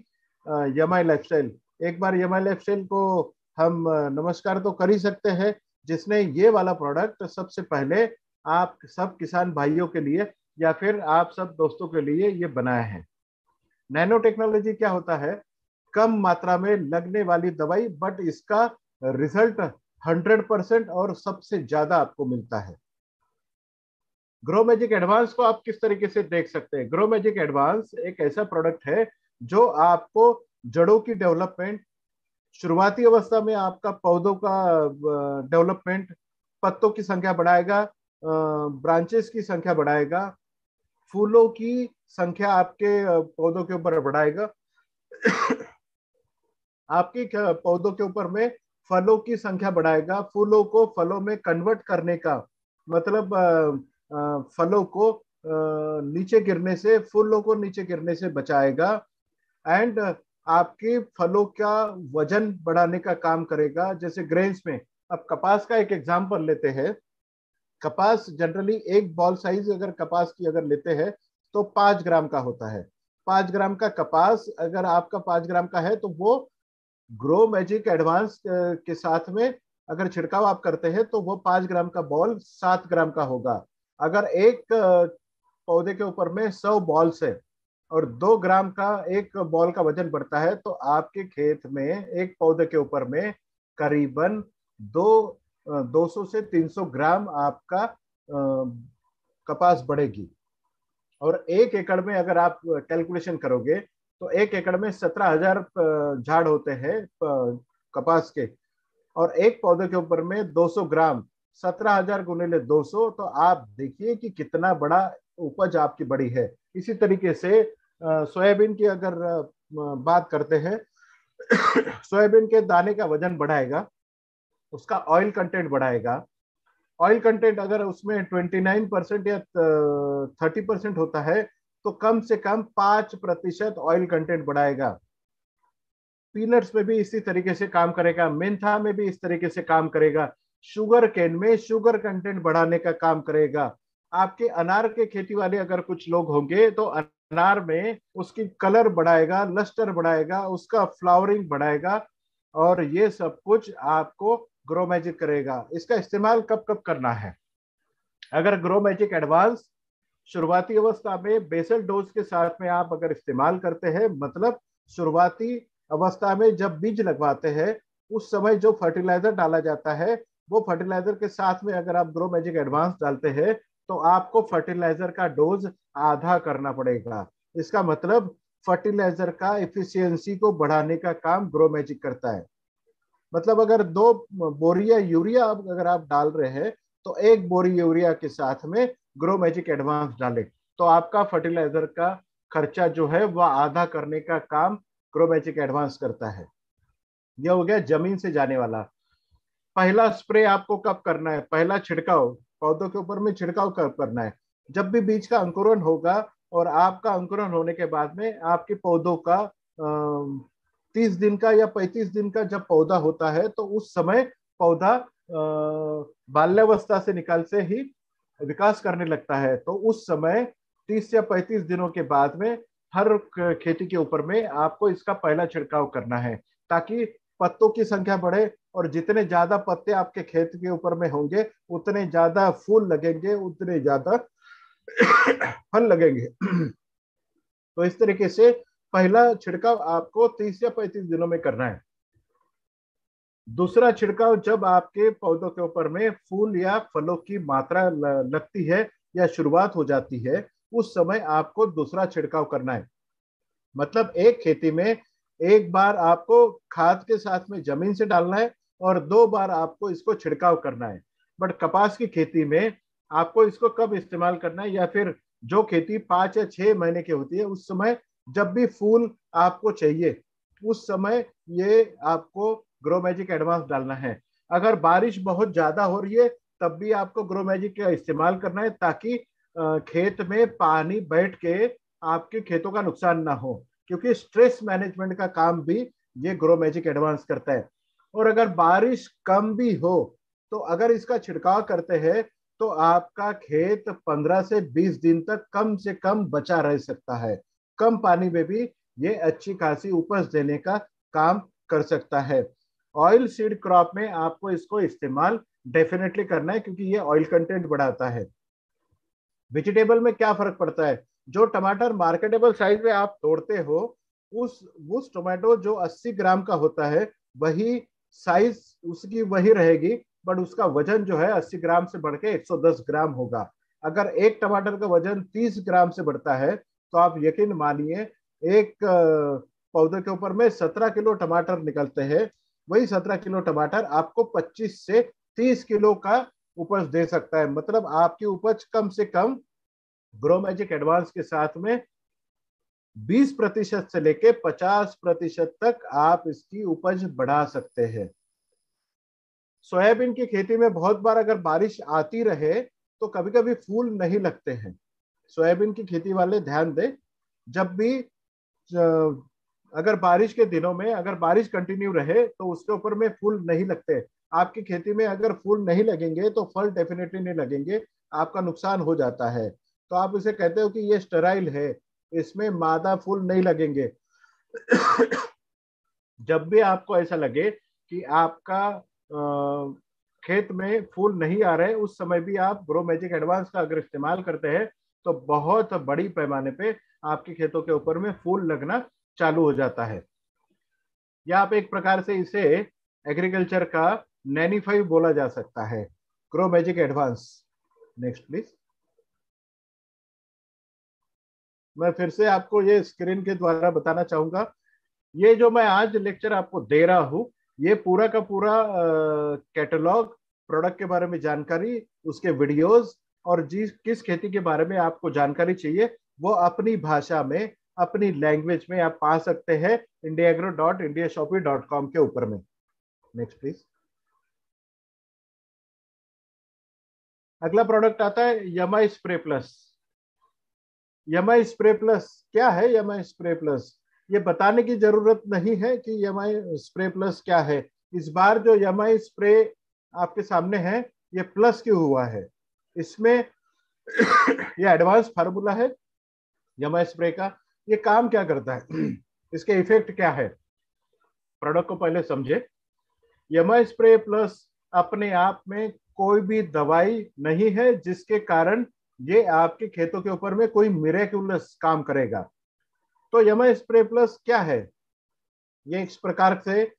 यमाई लाइफस्टाइल। एक बार यमाई लाइफस्टाइल को हम नमस्कार तो कर ही सकते हैं, जिसने ये वाला प्रोडक्ट सबसे पहले आप सब किसान भाइयों के लिए या फिर आप सब दोस्तों के लिए ये बनाया है। नैनो टेक्नोलॉजी क्या होता है? कम मात्रा में लगने वाली दवाई, बट इसका रिजल्ट 100% और सबसे ज्यादा आपको मिलता है। ग्रो मैजिक एडवांस को आप किस तरीके से देख सकते हैं? ग्रो मैजिक एडवांस एक ऐसा प्रोडक्ट है जो आपको जड़ों की डेवलपमेंट, शुरुआती अवस्था में आपका पौधों का डेवलपमेंट, पत्तों की संख्या बढ़ाएगा, ब्रांचेस की संख्या बढ़ाएगा, फूलों की संख्या आपके पौधों के ऊपर बढ़ाएगा, आपके पौधों के ऊपर में फलों की संख्या बढ़ाएगा, फूलों को फलों में कन्वर्ट करने का मतलब फलों को नीचे गिरने से, फूलों को नीचे गिरने से बचाएगा, एंड आपके फलों का वजन बढ़ाने का काम करेगा। जैसे ग्रेन्स में, अब कपास का एक एग्जांपल लेते हैं। कपास जनरली एक बॉल साइज अगर कपास की अगर लेते हैं तो 5 ग्राम का होता है। 5 ग्राम का कपास अगर आपका 5 ग्राम का है तो वो ग्रो मैजिक एडवांस के साथ में अगर छिड़काव आप करते हैं तो वो 5 ग्राम का बॉल 7 ग्राम का होगा। अगर एक पौधे के ऊपर में 100 बॉल्स है और 2 ग्राम का एक बॉल का वजन बढ़ता है, तो आपके खेत में एक पौधे के ऊपर में करीबन 200 से 300 ग्राम आपका कपास बढ़ेगी। और 1 एकड़ में अगर आप कैलकुलेशन करोगे तो 1 एकड़ में 17,000 झाड़ होते हैं कपास के, और एक पौधे के ऊपर में 200 ग्राम, 17,000 गुणिले 200, तो आप देखिए कि कितना बड़ा उपज आपकी बड़ी है। इसी तरीके से सोयाबीन की अगर बात करते हैं, सोयाबीन के दाने का वजन बढ़ाएगा, उसका ऑयल कंटेंट बढ़ाएगा। ऑयल कंटेंट अगर उसमें 29% या 30% होता है तो कम से कम 5% ऑयल कंटेंट बढ़ाएगा। पीनट्स में भी इसी तरीके से काम करेगा, मेंथा में भी इस तरीके से काम करेगा, शुगर केन में शुगर कंटेंट बढ़ाने का काम करेगा। आपके अनार के खेती वाले अगर कुछ लोग होंगे तो अनार में उसकी कलर बढ़ाएगा, लस्टर बढ़ाएगा, उसका फ्लावरिंग बढ़ाएगा, और ये सब कुछ आपको ग्रो मैजिक करेगा। इसका इस्तेमाल कब कब करना है? अगर ग्रो मैजिक एडवांस शुरुआती अवस्था में बेसल डोज के साथ में आप अगर इस्तेमाल करते हैं, मतलब शुरुआती अवस्था में जब बीज लगवाते हैं उस समय जो फर्टिलाइजर डाला जाता है, वो फर्टिलाइजर के साथ में अगर आप ग्रो मैजिक एडवांस डालते हैं तो आपको फर्टिलाइजर का डोज आधा करना पड़ेगा। इसका मतलब फर्टिलाइजर का इफिशियंसी को बढ़ाने का काम ग्रो मैजिक करता है। मतलब अगर 2 बोरिया यूरिया अगर आप डाल रहे हैं तो 1 बोरी यूरिया के साथ में ग्रो मैजिक एडवांस डालें, तो आपका फर्टिलाइजर का खर्चा जो है वह आधा करने का काम ग्रो मैजिक एडवांस करता है। यह हो गया जमीन से जाने वाला। पहला स्प्रे आपको कब करना है? पहला छिड़काव पौधों के ऊपर में छिड़काव कब करना है? जब भी बीज का अंकुरण होगा, और आपका अंकुरण होने के बाद में आपके पौधों का 30 दिन का या 35 दिन का जब पौधा होता है तो उस समय पौधा बाल्यावस्था से निकाल से ही विकास करने लगता है। तो उस समय 30 या 35 दिनों के बाद में हर खेती के ऊपर में आपको इसका पहला छिड़काव करना है, ताकि पत्तों की संख्या बढ़े, और जितने ज्यादा पत्ते आपके खेत के ऊपर में होंगे उतने ज्यादा फूल लगेंगे, उतने ज्यादा फल लगेंगे। तो इस तरीके से पहला छिड़काव आपको 30 या 35 दिनों में करना है। दूसरा छिड़काव जब आपके पौधों के ऊपर में फूल या फलों की मात्रा लगती है या शुरुआत हो जाती है, उस समय आपको दूसरा छिड़काव करना है। मतलब एक खेती में एक बार आपको खाद के साथ में जमीन से डालना है और 2 बार आपको इसको छिड़काव करना है। बट कपास की खेती में आपको इसको कब इस्तेमाल करना है, या फिर जो खेती 5 या 6 महीने की होती है उस समय जब भी फूल आपको चाहिए उस समय ये आपको ग्रो मैजिक एडवांस डालना है। अगर बारिश बहुत ज्यादा हो रही है तब भी आपको ग्रो मैजिक का इस्तेमाल करना है, ताकि खेत में पानी बैठ के आपके खेतों का नुकसान ना हो, क्योंकि स्ट्रेस मैनेजमेंट का काम भी ये ग्रो मैजिक एडवांस करता है। और अगर बारिश कम भी हो तो अगर इसका छिड़काव करते हैं तो आपका खेत 15 से 20 दिन तक कम से कम बचा रह सकता है। कम पानी में भी ये अच्छी खासी उपज देने का काम कर सकता है। ऑयल सीड क्रॉप में आपको इसको इस्तेमाल डेफिनेटली करना है क्योंकि ये ऑयल कंटेंट बढ़ाता है। वेजिटेबल में क्या फर्क पड़ता है, जो टमाटर मार्केटेबल साइज में आप तोड़ते हो उस टोमेटो जो 80 ग्राम का होता है वही साइज उसकी वही रहेगी, बट उसका वजन जो है 80 ग्राम से बढ़ के 110 ग्राम होगा। अगर एक टमाटर का वजन 30 ग्राम से बढ़ता है तो आप यकीन मानिए एक पौधे के ऊपर में 17 किलो टमाटर निकलते हैं। वही 17 किलो टमाटर आपको 25 से 30 किलो का उपज दे सकता है। मतलब आपकी उपज कम से कम ग्रो मैजिक एडवांस के साथ में 20% से लेके 50% तक आप इसकी उपज बढ़ा सकते हैं। सोयाबीन की खेती में बहुत बार अगर बारिश आती रहे तो कभी कभी फूल नहीं लगते हैं। सोयाबीन की खेती वाले ध्यान दें, जब भी अगर बारिश के दिनों में अगर बारिश कंटिन्यू रहे तो उसके ऊपर में फूल नहीं लगते। आपकी खेती में अगर फूल नहीं लगेंगे तो फल डेफिनेटली नहीं लगेंगे, आपका नुकसान हो जाता है। तो आप इसे कहते हो कि ये स्टेराइल है, इसमें मादा फूल नहीं लगेंगे। जब भी आपको ऐसा लगे कि आपका खेत में फूल नहीं आ रहे, उस समय भी आप ग्रो मैजिक एडवांस का अगर इस्तेमाल करते हैं तो बहुत बड़ी पैमाने पे आपके खेतों के ऊपर में फूल लगना चालू हो जाता है। या आप एक प्रकार से इसे एग्रीकल्चर का नैनीफाइव बोला जा सकता है, grow magic advance. Next please. मैं फिर से आपको ये स्क्रीन के द्वारा बताना चाहूंगा, ये जो मैं आज लेक्चर आपको दे रहा हूं ये पूरा का पूरा कैटलॉग, प्रोडक्ट के बारे में जानकारी, उसके वीडियोस और जिस किस खेती के बारे में आपको जानकारी चाहिए वो अपनी भाषा में अपनी लैंग्वेज में आप पा सकते हैं indiaagro.indiashopee.com के ऊपर में। Next please. अगला प्रोडक्ट आता है Yamai spray plus. Yamai spray plus क्या है? यमाई स्प्रे प्लस ये बताने की जरूरत नहीं है कि यमाई स्प्रे प्लस क्या है। इस बार जो यमाई स्प्रे आपके सामने है ये प्लस क्यों हुआ है? इसमें ये एडवांस फार्मूला है यमाई स्प्रे का। ये काम क्या करता है इसके इफेक्ट क्या है, प्रोडक्ट को पहले समझे। यमाई स्प्रे प्लस अपने आप में कोई भी दवाई नहीं है जिसके कारण ये आपके खेतों के ऊपर में कोई मिरेक्युलस काम करेगा। तो यमाई स्प्रे प्लस क्या है? ये इस प्रकार से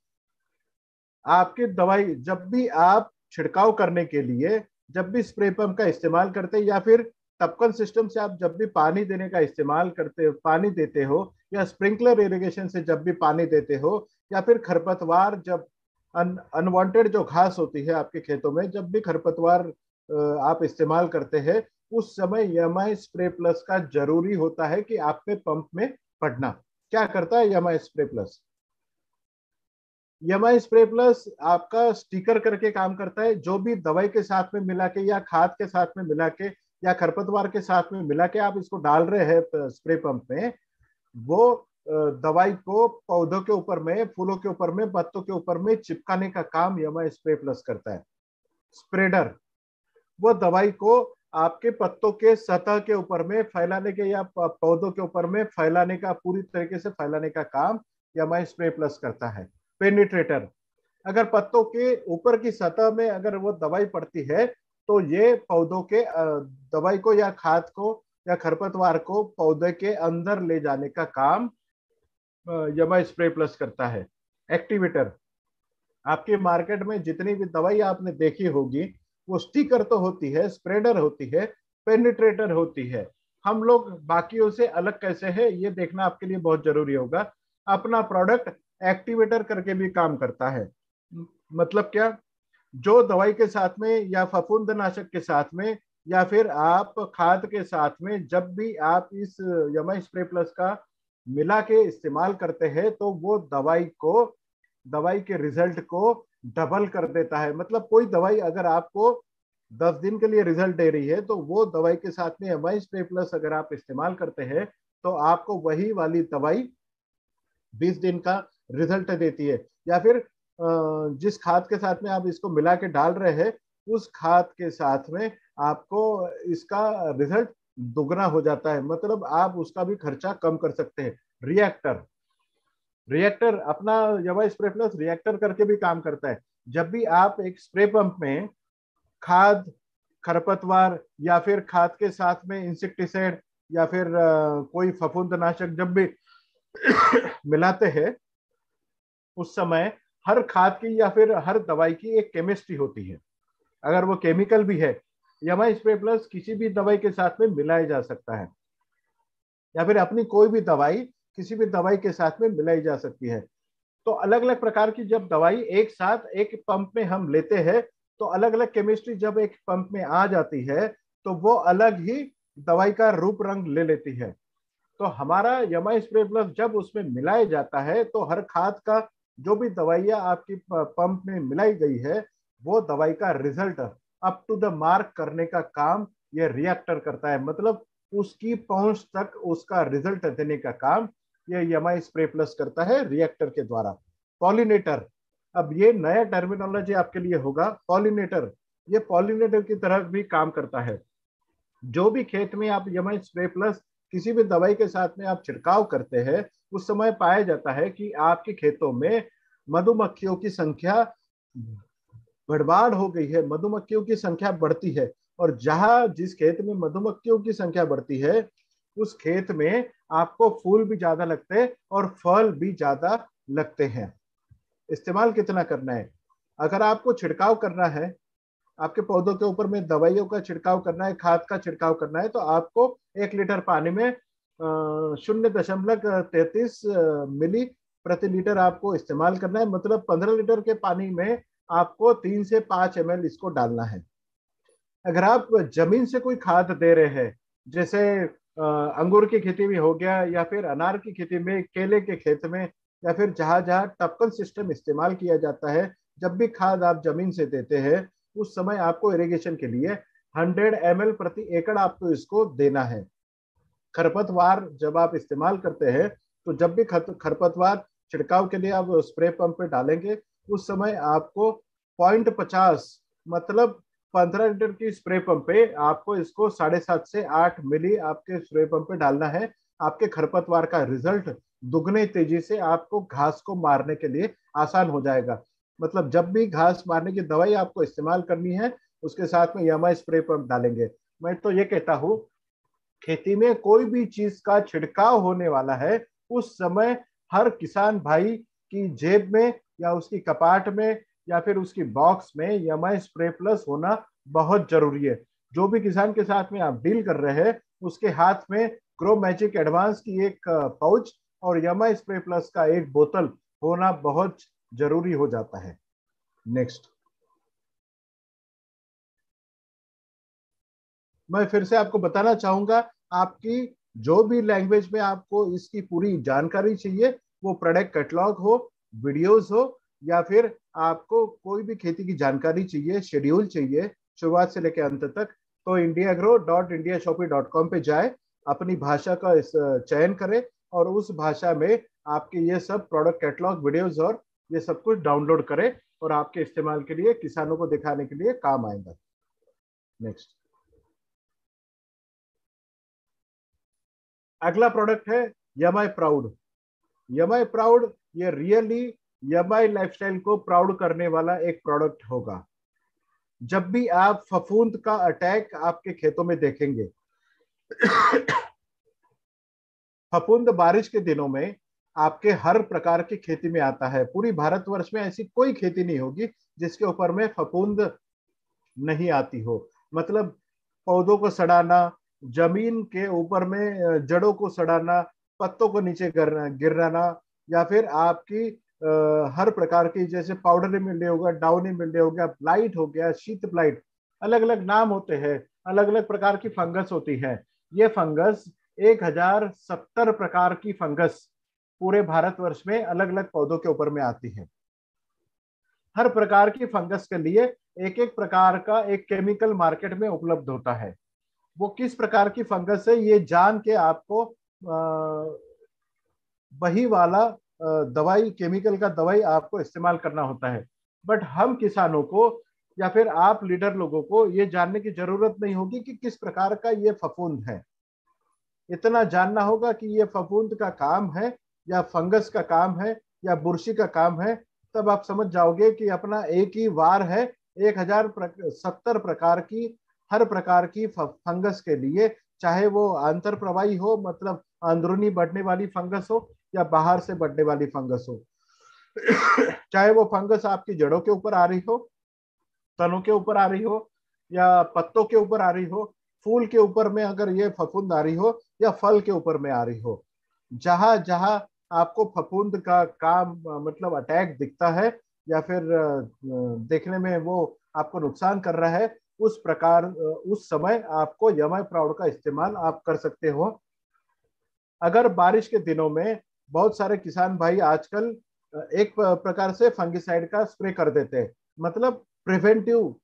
आपकी दवाई जब भी आप छिड़काव करने के लिए जब भी स्प्रे पंप का इस्तेमाल करते हैं या फिर टपकन सिस्टम से आप जब भी पानी देने का इस्तेमाल करते पानी देते हो या स्प्रिंकलर इरिगेशन से जब भी पानी देते हो या फिर खरपतवार जब अनवांटेड जो घास होती है आपके खेतों में जब भी खरपतवार आप इस्तेमाल करते हैं उस समय यमाई स्प्रे प्लस का जरूरी होता है कि आप पे पंप में पड़ना। क्या करता है Yamai spray plus? Yamai spray plus आपका स्टिकर करके काम करता है। जो भी दवाई के साथ में मिला के या खाद के साथ में मिला के या खरपतवार के साथ में मिला के आप इसको डाल रहे हैं स्प्रे पंप में, वो दवाई को पौधों के ऊपर में, फूलों के ऊपर में, पत्तों के ऊपर में चिपकाने का काम यमाई स्प्रे प्लस करता है। स्प्रेडर वो दवाई को आपके पत्तों के सतह के ऊपर में फैलाने के या पौधों के ऊपर में फैलाने का, पूरी तरीके से फैलाने का काम यमाई स्प्रे प्लस करता है। पेनिट्रेटर अगर पत्तों के ऊपर की सतह में अगर वो दवाई पड़ती है तो ये पौधों के दवाई को या खाद को या खरपतवार को पौधे के अंदर ले जाने का काम यमाई स्प्रे प्लस करता है। एक्टिवेटर आपके मार्केट में जितनी भी दवाई आपने देखी होगी वो स्टिकर तो होती है, स्प्रेडर होती है, पेनिट्रेटर होती है। हम लोग बाकियों से अलग कैसे है ये देखना आपके लिए बहुत जरूरी होगा। अपना प्रोडक्ट एक्टिवेटर करके भी काम करता है। मतलब क्या? जो दवाई के साथ में या फफूंदनाशक के साथ में या फिर आप खाद के साथ में जब भी आप इस यमाई स्प्रे प्लस का मिला के इस्तेमाल करते हैं तो वो दवाई के रिजल्ट को डबल कर देता है। मतलब कोई दवाई अगर आपको 10 दिन के लिए रिजल्ट दे रही है तो वो दवाई के साथ में यमाई स्प्रे प्लस अगर आप इस्तेमाल करते हैं तो आपको वही वाली दवाई 20 दिन का रिजल्ट देती है। या फिर जिस खाद के साथ में आप इसको मिला के डाल रहे हैं उस खाद के साथ में आपको इसका रिजल्ट दुगना हो जाता है। मतलब आप उसका भी खर्चा कम कर सकते हैं। रिएक्टर रिएक्टर अपना यमा स्प्रे प्लस रिएक्टर करके भी काम करता है। जब भी आप एक स्प्रे पंप में खाद, खरपतवार या फिर खाद के साथ में इंसेक्टिसाइड या फिर कोई फफूंदनाशक जब भी मिलाते हैं उस समय हर खाद की या फिर हर दवाई की एक केमिस्ट्री होती है। अगर वो केमिकल भी है, यमा स्प्रे प्लस किसी भी दवाई के साथ में मिलाया जा सकता है, या फिर अपनी कोई भी दवाई किसी भी दवाई के साथ में मिलाई जा सकती है। तो अलग अलग प्रकार की जब दवाई एक साथ एक पंप में हम लेते हैं तो अलग अलग केमिस्ट्री जब एक पंप में आ जाती है तो वो अलग ही दवाई का रूप रंग ले लेती है। तो हमारा यमा स्प्रे प्लस जब उसमें मिलाया जाता है तो हर खाद का जो भी दवाइयां आपकी पंप में मिलाई गई है वो दवाई का result up to the mark करने का काम ये रिएक्टर करता है। मतलब उसकी पहुंच तक उसका रिजल्ट देने का काम ये यमा स्प्रे प्लस करता है रिएक्टर के द्वारा। पॉलिनेटर, अब ये नया टर्मिनोलॉजी आपके लिए होगा। पॉलिनेटर, ये पॉलिनेटर की तरह भी काम करता है। जो भी खेत में आप यमा स्प्रे प्लस किसी भी दवाई के साथ में आप छिड़काव करते हैं उस समय पाया जाता है कि आपके खेतों में मधुमक्खियों की संख्या बढ़बाढ़ हो गई है, मधुमक्खियों की संख्या बढ़ती है। और जहां जिस खेत में मधुमक्खियों की संख्या बढ़ती है उस खेत में आपको फूल भी ज्यादा लगते हैं और फल भी ज्यादा लगते हैं। इस्तेमाल कितना करना है? अगर आपको छिड़काव करना है, आपके पौधों के ऊपर में दवाइयों का छिड़काव करना है, खाद का छिड़काव करना है, तो आपको 1 लीटर पानी में 0.33 मिली प्रति लीटर आपको इस्तेमाल करना है। मतलब 15 लीटर के पानी में आपको 3 से 5 ml इसको डालना है। अगर आप जमीन से कोई खाद दे रहे हैं, जैसे अंगूर की खेती में हो गया या फिर अनार की खेती में, केले के खेत में, या फिर जहां जहां टपकन सिस्टम इस्तेमाल किया जाता है, जब भी खाद आप जमीन से देते हैं उस समय आपको इरिगेशन के लिए 100 ml प्रति एकड़ आपको इसको देना है। खरपतवार जब आप इस्तेमाल करते हैं तो जब भी खरपतवार छिड़काव के लिए आप स्प्रे पंप पे डालेंगे उस समय आपको 0.50 मतलब 15 लीटर की स्प्रे पंप पे आपको इसको 7.5 से 8 मिली आपके स्प्रे पंप पे डालना है। आपके खरपतवार का रिजल्ट दुगने तेजी से आपको घास को मारने के लिए आसान हो जाएगा। मतलब जब भी घास मारने की दवाई आपको इस्तेमाल करनी है उसके साथ में यमा स्प्रे पंप डालेंगे। मैं तो ये कहता हूँ खेती में कोई भी चीज का छिड़काव होने वाला है उस समय हर किसान भाई की जेब में या उसकी कपाट में या फिर उसकी बॉक्स में यमा स्प्रे प्लस होना बहुत जरूरी है। जो भी किसान के साथ में आप डील कर रहे हैं उसके हाथ में ग्रो मैजिक एडवांस की एक पाउच और यमा स्प्रे प्लस का एक बोतल होना बहुत जरूरी हो जाता है। नेक्स्ट, मैं फिर से आपको बताना चाहूंगा, आपकी जो भी लैंग्वेज में आपको इसकी पूरी जानकारी चाहिए, वो प्रोडक्ट कैटलॉग हो, वीडियोस हो, या फिर आपको कोई भी खेती की जानकारी चाहिए, शेड्यूल चाहिए शुरुआत से लेकर अंत तक, तो indiagrow.indiashopee.com पे जाए, अपनी भाषा का चयन करें और उस भाषा में आपके ये सब प्रोडक्ट कैटलॉग, वीडियोस और ये सब कुछ डाउनलोड करें और आपके इस्तेमाल के लिए, किसानों को दिखाने के लिए काम आएगा। नेक्स्ट, अगला प्रोडक्ट है यमाई प्राउड। यमाई प्राउड ये रियली यमाई लाइफस्टाइल को प्राउड करने वाला एक प्रोडक्ट होगा। जब भी आप फफूंद का अटैक आपके खेतों में देखेंगे, फफूंद बारिश के दिनों में आपके हर प्रकार की खेती में आता है। पूरी भारतवर्ष में ऐसी कोई खेती नहीं होगी जिसके ऊपर में फफूंद नहीं आती हो। मतलब पौधों को सड़ाना, जमीन के ऊपर में जड़ों को सड़ाना, पत्तों को नीचे गिराना, या फिर आपकी हर प्रकार की, जैसे पाउडरी मिल्ड्यू होगा, डाउनी मिल्ड्यू हो गया, ब्लाइट हो गया, शीत ब्लाइट, अलग अलग नाम होते हैं, अलग अलग प्रकार की फंगस होती है। ये फंगस 1070 प्रकार की फंगस पूरे भारतवर्ष में अलग अलग पौधों के ऊपर में आती है। हर प्रकार की फंगस के लिए एक एक प्रकार का एक केमिकल मार्केट में उपलब्ध होता है। वो किस प्रकार की फंगस है ये जान के आपको वही वाला दवाई, केमिकल का दवाई आपको इस्तेमाल करना होता है। बट हम किसानों को या फिर आप लीडर लोगों को ये जानने की जरूरत नहीं होगी कि किस प्रकार का ये फफूंद है। इतना जानना होगा कि ये फफूंद का काम है या फंगस का काम है या बुरशी का काम है। तब आप समझ जाओगे कि अपना एक ही वार है 1070 प्रकार की, हर प्रकार की फंगस के लिए, चाहे वो आंतर प्रवाही हो, मतलब अंदरूनी बढ़ने वाली फंगस हो, या बाहर से बढ़ने वाली फंगस हो। चाहे वो फंगस आपकी जड़ों के ऊपर आ रही हो, तनों के ऊपर आ रही हो, या पत्तों के ऊपर आ रही हो, फूल के ऊपर में अगर ये फफूंद आ रही हो, या फल के ऊपर में आ रही हो, जहां जहां आपको फफूंद का काम मतलब अटैक दिखता है या फिर देखने में वो आपको नुकसान कर रहा है, उस प्रकार उस समय आपको यमाई प्राउड का इस्तेमाल आप कर सकते हो। अगर बारिश के दिनों में बहुत सारे किसान भाई आजकल एक प्रकार से फंगिसाइड का स्प्रे कर देते हैं, मतलब प्रिवेंटिव,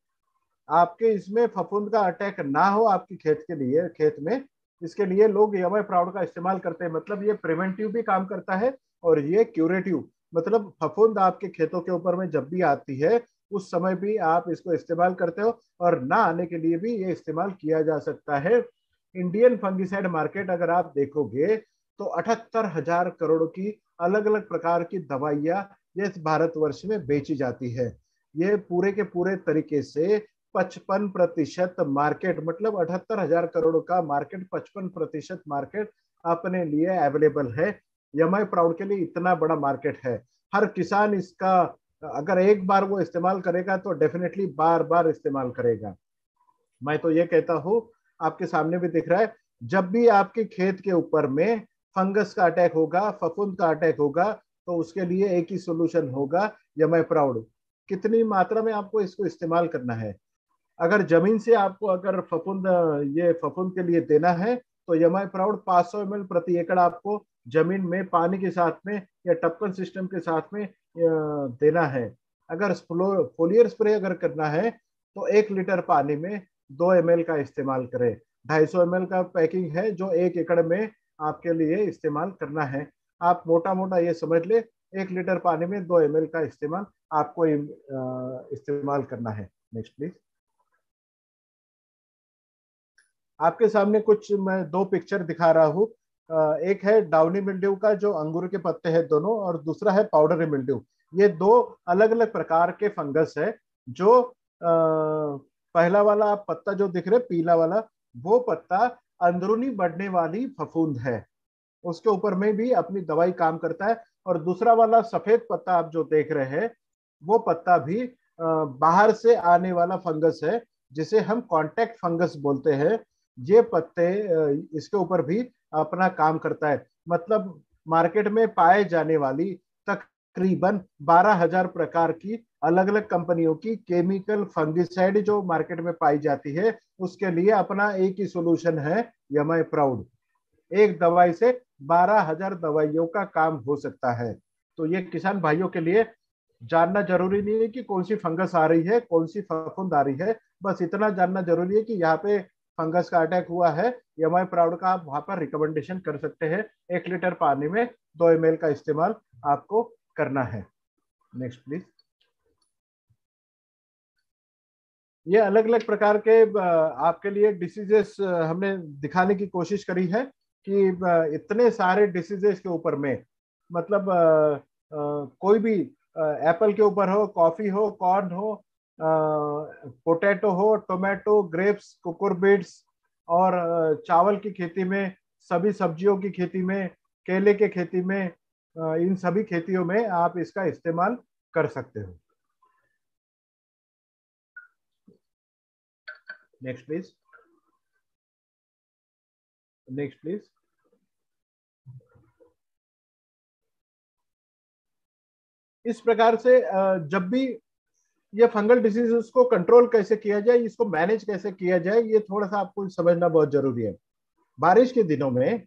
आपके इसमें फफूंद का अटैक ना हो आपकी खेत के लिए, खेत में, इसके लिए लोग यमाई प्राउड का इस्तेमाल करते हैं। मतलब ये प्रिवेंटिव भी काम करता है और ये क्यूरेटिव, मतलब फफूंद आपके खेतों के ऊपर में जब भी आती है उस समय भी आप इसको इस्तेमाल करते हो, और ना आने के लिए भी ये इस्तेमाल किया जा सकता है। इंडियन फंगिसाइड मार्केट अगर आप देखोगे तो 78,000 करोड़ की अलग अलग प्रकार की दवाइयां ये भारतवर्ष में बेची जाती है। ये पूरे के पूरे तरीके से 55% मार्केट, मतलब 78,000 करोड़ का मार्केट, 55% मार्केट अपने लिए अवेलेबल है। यमाई प्राउड के लिए इतना बड़ा मार्केट है। हर किसान इसका अगर एक बार वो इस्तेमाल करेगा तो डेफिनेटली बार बार इस्तेमाल करेगा। मैं तो ये कहता हूँ, आपके सामने भी दिख रहा है, जब भी आपके खेत के ऊपर में फंगस का अटैक होगा, फफूंद का अटैक होगा, तो उसके लिए एक ही सोल्यूशन होगा, यमाई प्राउड। कितनी मात्रा में आपको इसको इस्तेमाल करना है? अगर जमीन से आपको अगर फफूंद, ये फफूंद के लिए देना है, तो यमाई प्राउड 500 ml प्रति एकड़ आपको जमीन में पानी के साथ में या टपकन सिस्टम के साथ में देना है। अगर फोलियर स्प्रे अगर करना है तो 1 लीटर पानी में 2 ml का इस्तेमाल करें। 250 ml का पैकिंग है जो 1 एकड़ में आपके लिए इस्तेमाल करना है। आप मोटा मोटा ये समझ ले, 1 लीटर पानी में 2 ml का इस्तेमाल आपको इस्तेमाल करना है। Next please. आपके सामने कुछ मैं दो पिक्चर दिखा रहा हूँ। एक है डाउनी मिल्ड्यू का, जो अंगूर के पत्ते हैं दोनों, और दूसरा है पाउडरी मिल्ड्यू। ये दो अलग अलग प्रकार के फंगस है। जो पहला वाला आप पत्ता जो दिख रहे पीला वाला, वो पत्ता अंदरूनी बढ़ने वाली फफूंद है, उसके ऊपर में भी अपनी दवाई काम करता है। और दूसरा वाला सफेद पत्ता आप जो देख रहे हैं, वो पत्ता भी बाहर से आने वाला फंगस है, जिसे हम कॉन्टैक्ट फंगस बोलते हैं। ये पत्ते इसके ऊपर भी अपना काम करता है। मतलब मार्केट में पाए जाने वाली तकरीबन 12,000 प्रकार की अलग अलग कंपनियों की केमिकल फंगिसाइड जो मार्केट में पाई जाती है, उसके लिए अपना एक ही सोल्यूशन है, यमाई प्राउड। एक दवाई से 12,000 दवाइयों का काम हो सकता है। तो ये किसान भाइयों के लिए जानना जरूरी नहीं है कि कौन सी फंगस आ रही है, कौन सी फफूंद आ रही है। बस इतना जानना जरूरी है कि यहाँ पे फंगस का अटैक हुआ है, यमाई प्राउड का आप वहां पर रिकमेंडेशन कर सकते हैं। 1 लीटर पानी में 2 ml का इस्तेमाल आपको करना है। Next please. ये अलग अलग प्रकार के आपके लिए डिसीजेस हमने दिखाने की कोशिश करी है कि इतने सारे डिसीजेस के ऊपर में, मतलब कोई भी एप्पल के ऊपर हो, कॉफी हो, कॉर्न हो, पोटैटो हो, टोमेटो, ग्रेप्स, कुकुरबिट्स, और चावल की खेती में, सभी सब्जियों की खेती में, केले के खेती में, इन सभी खेतियों में आप इसका इस्तेमाल कर सकते हो। Next please. Next please. इस प्रकार से जब भी ये फंगल डिसीज को कंट्रोल कैसे किया जाए, इसको मैनेज कैसे किया जाए, ये थोड़ा सा आपको समझना बहुत जरूरी है। बारिश के दिनों में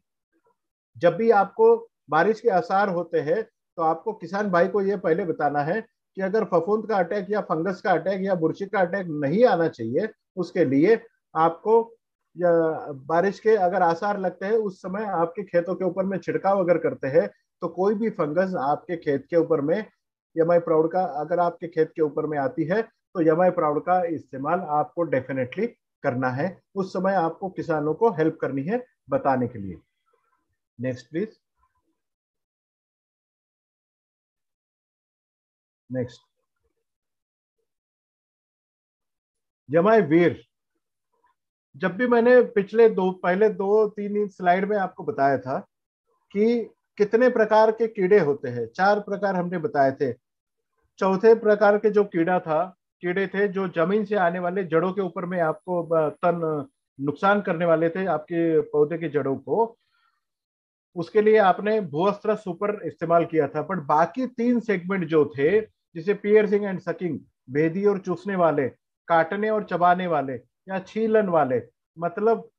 जब भी आपको बारिश के आसार होते हैं, तो आपको किसान भाई को ये पहले बताना है कि अगर फफूंद का अटैक या फंगस का अटैक या बुरशी का अटैक नहीं आना चाहिए, उसके लिए आपको या बारिश के अगर आसार लगते हैं, उस समय आपके खेतों के ऊपर में छिड़काव अगर करते हैं तो कोई भी फंगस आपके खेत के ऊपर में यमाई प्राउड का अगर आपके खेत के ऊपर में आती है तो यमाई प्राउड का इस्तेमाल आपको डेफिनेटली करना है। उस समय आपको किसानों को हेल्प करनी है बताने के लिए। Next please. नेक्स्ट, यमाई वीर। जब भी मैंने पिछले पहले दो तीन स्लाइड में आपको बताया था कि कितने प्रकार के कीड़े होते हैं, 4 प्रकार हमने बताए थे। चौथे प्रकार के जो कीड़े थे जो जमीन से आने वाले जड़ों के ऊपर में आपको तन नुकसान करने वाले थे आपके पौधे की जड़ों को, उसके लिए आपने भूअस्त्र सुपर इस्तेमाल किया था। पर बाकी 3 सेगमेंट जो थे, जिसे पियर्सिंग एंड सकिंग, भेदी और चूसने वाले, काटने और चबाने वाले या छीलन वाले, मतलब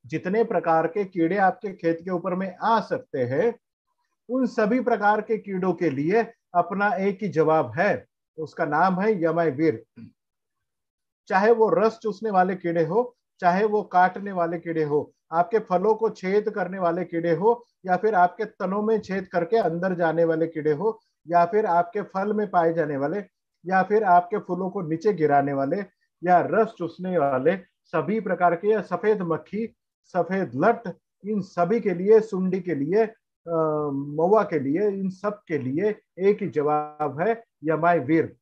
जितने प्रकार के कीड़े आपके खेत के ऊपर में आ सकते हैं, उन सभी प्रकार के कीड़ों के लिए अपना एक ही जवाब है, उसका नाम है यमाई वीर। चाहे वो रस चूसने वाले कीड़े हो, चाहे वो काटने वाले कीड़े हो, आपके फलों को छेद करने वाले कीड़े हो, या फिर आपके तनों में छेद करके अंदर जाने वाले कीड़े हो, या फिर आपके फल में पाए जाने वाले, या फिर आपके फूलों को नीचे गिराने वाले, या रस चूसने वाले सभी प्रकार के, या सफेद मक्खी, सफेद लट, इन सभी के लिए, सुंडी के लिए, मौवा के लिए, इन सब के लिए एक ही जवाब है, यमाई वीर।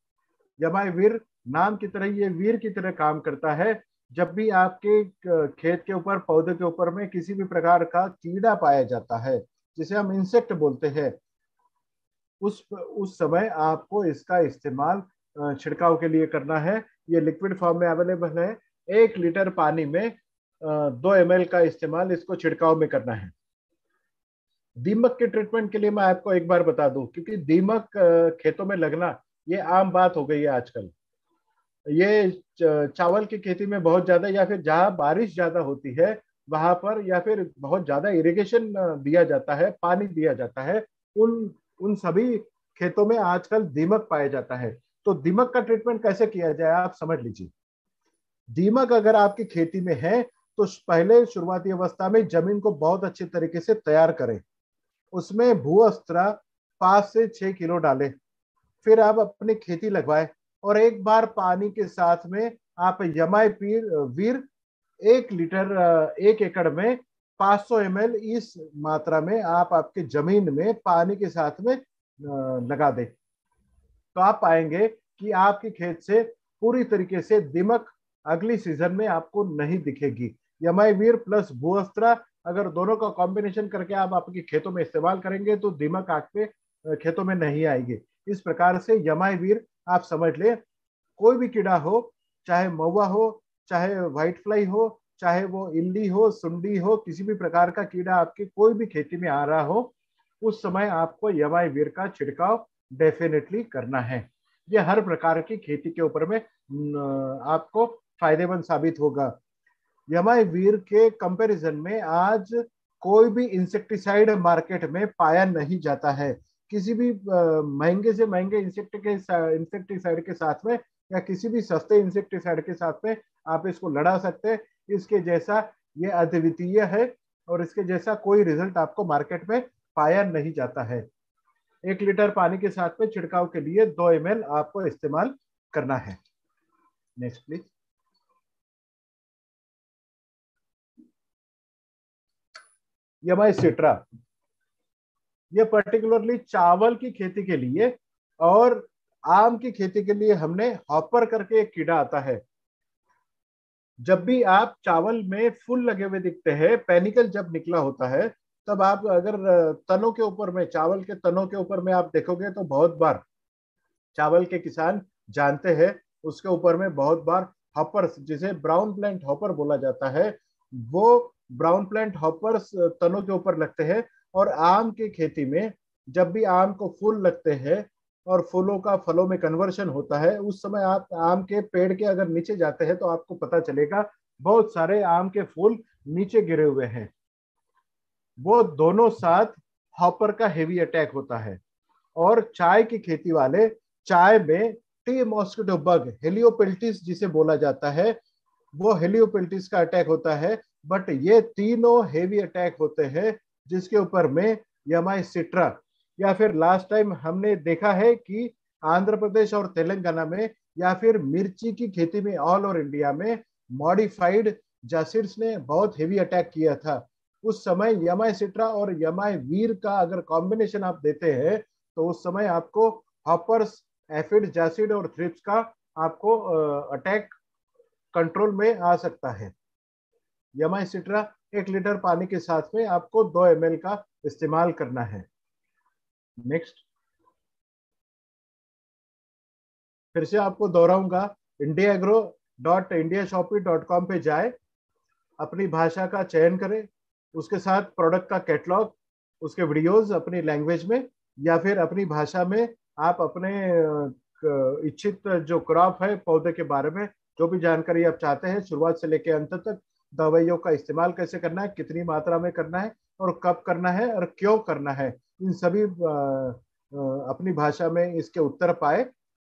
यमाई वीर नाम की तरह ये वीर की तरह काम करता है। जब भी आपके खेत के ऊपर, पौधे के ऊपर में किसी भी प्रकार का कीड़ा पाया जाता है, जिसे हम इंसेक्ट बोलते हैं, उस समय आपको इसका इस्तेमाल छिड़काव के लिए करना है। ये लिक्विड फॉर्म में अवेलेबल है। 1 लीटर पानी में 2 ml का इस्तेमाल इसको छिड़काव में करना है। दीमक के ट्रीटमेंट के लिए मैं आपको एक बार बता दूं, क्योंकि दीमक खेतों में लगना ये आम बात हो गई है आजकल। ये चावल की खेती में बहुत ज्यादा, या फिर जहाँ बारिश ज्यादा होती है वहां पर, या फिर बहुत ज्यादा इरिगेशन दिया जाता है, पानी दिया जाता है, उन उन सभी खेतों में आजकल दीमक पाया जाता है। तो दीमक का ट्रीटमेंट कैसे किया जाए आप समझ लीजिए। दीमक अगर आपकी खेती में है तो पहले शुरुआती अवस्था में जमीन को बहुत अच्छे तरीके से तैयार करें, उसमें भूअस्त्र 5 से 6 किलो डालें, फिर आप अपनी खेती लगवाए, और एक बार पानी के साथ में आप यमाई वीर 1 लीटर 1 एकड़ में 500 ml इस मात्रा में आप आपके जमीन में पानी के साथ में लगा दे, तो आप पाएंगे कि आपकी खेत से पूरी तरीके से दीमक अगली सीजन में आपको नहीं दिखेगी। यमाई वीर प्लस भूअस्त्र अगर दोनों का कॉम्बिनेशन करके आप आपके खेतों में इस्तेमाल करेंगे तो दीमक आपके खेतों में नहीं आएगी। इस प्रकार से यमाई वीर आप समझ ले, कोई भी कीड़ा हो, चाहे महुआ हो, चाहे व्हाइट फ्लाई हो, चाहे वो इल्ली हो, सुंडी हो, किसी भी प्रकार का कीड़ा आपकी कोई भी खेती में आ रहा हो, उस समय आपको यमाई वीर का छिड़काव डेफिनेटली करना है। ये हर प्रकार की खेती के ऊपर में आपको फायदेमंद साबित होगा। यमाई वीर के कंपैरिजन में आज कोई भी इंसेक्टिसाइड मार्केट में पाया नहीं जाता है। किसी भी महंगे से महंगे इंसेक्टिसाइड के साथ में, या किसी भी सस्ते इंसेक्टिसाइड के साथ में आप इसको लड़ा सकते हैं। इसके जैसा ये अद्वितीय है, और इसके जैसा कोई रिजल्ट आपको मार्केट में पाया नहीं जाता है। 1 लीटर पानी के साथ में छिड़काव के लिए 2 ml आपको इस्तेमाल करना है। Next please. यमाई सिट्रा, ये पर्टिकुलरली चावल की खेती के लिए और आम की खेती के लिए हमने हॉपर करके एक कीड़ा आता है। जब भी आप चावल में फूल लगे हुए दिखते हैं, पेनिकल जब निकला होता है, तब आप अगर तनों के ऊपर में, चावल के तनों के ऊपर में आप देखोगे तो बहुत बार चावल के किसान जानते हैं, उसके ऊपर में बहुत बार हॉपर्स, जिसे ब्राउन प्लांट हॉपर बोला जाता है, वो ब्राउन प्लांट हॉपर्स तनों के ऊपर लगते हैं। और आम की खेती में जब भी आम को फूल लगते हैं और फूलों का फलों में कन्वर्शन होता है, उस समय आप आम के पेड़ के अगर नीचे जाते हैं तो आपको पता चलेगा बहुत सारे आम के फूल नीचे गिरे हुए हैं। वो दोनों साथ हॉपर का हेवी अटैक होता है। और चाय की खेती वाले, चाय में टी मॉस्किटो बग, हेलियोपेल्टिस जिसे बोला जाता है, वो हेलियोपेल्टिस का अटैक होता है। बट ये तीनों हेवी अटैक होते हैं जिसके ऊपर में यमाई सिट्रा, या फिर लास्ट टाइम हमने देखा है कि आंध्र प्रदेश और तेलंगाना में या फिर मिर्ची की खेती में ऑल ओवर इंडिया में मॉडिफाइड जासिड्स ने बहुत हेवी अटैक किया था। उस समय यमाई सिट्रा और यमाई वीर का अगर कॉम्बिनेशन आप देते हैं तो उस समय आपको हॉपर्स, एफिड, जासिड और थ्रिप्स का आपको अटैक कंट्रोल में आ सकता है। यमाई सिट्रा 1 लीटर पानी के साथ में आपको 2 ml का इस्तेमाल करना है। नेक्स्ट, फिर से आपको दोहराऊंगा, indiaagro.indiashopee.com पे जाए, अपनी भाषा का चयन करें, उसके साथ प्रोडक्ट का कैटलॉग, उसके वीडियोस अपनी लैंग्वेज में या फिर अपनी भाषा में आप अपने इच्छित जो क्रॉप है, पौधे के बारे में जो भी जानकारी आप चाहते हैं, शुरुआत से लेकर अंत तक, दवाइयों का इस्तेमाल कैसे करना है, कितनी मात्रा में करना है और कब करना है और क्यों करना है, इन सभी अपनी भाषा में इसके उत्तर पाए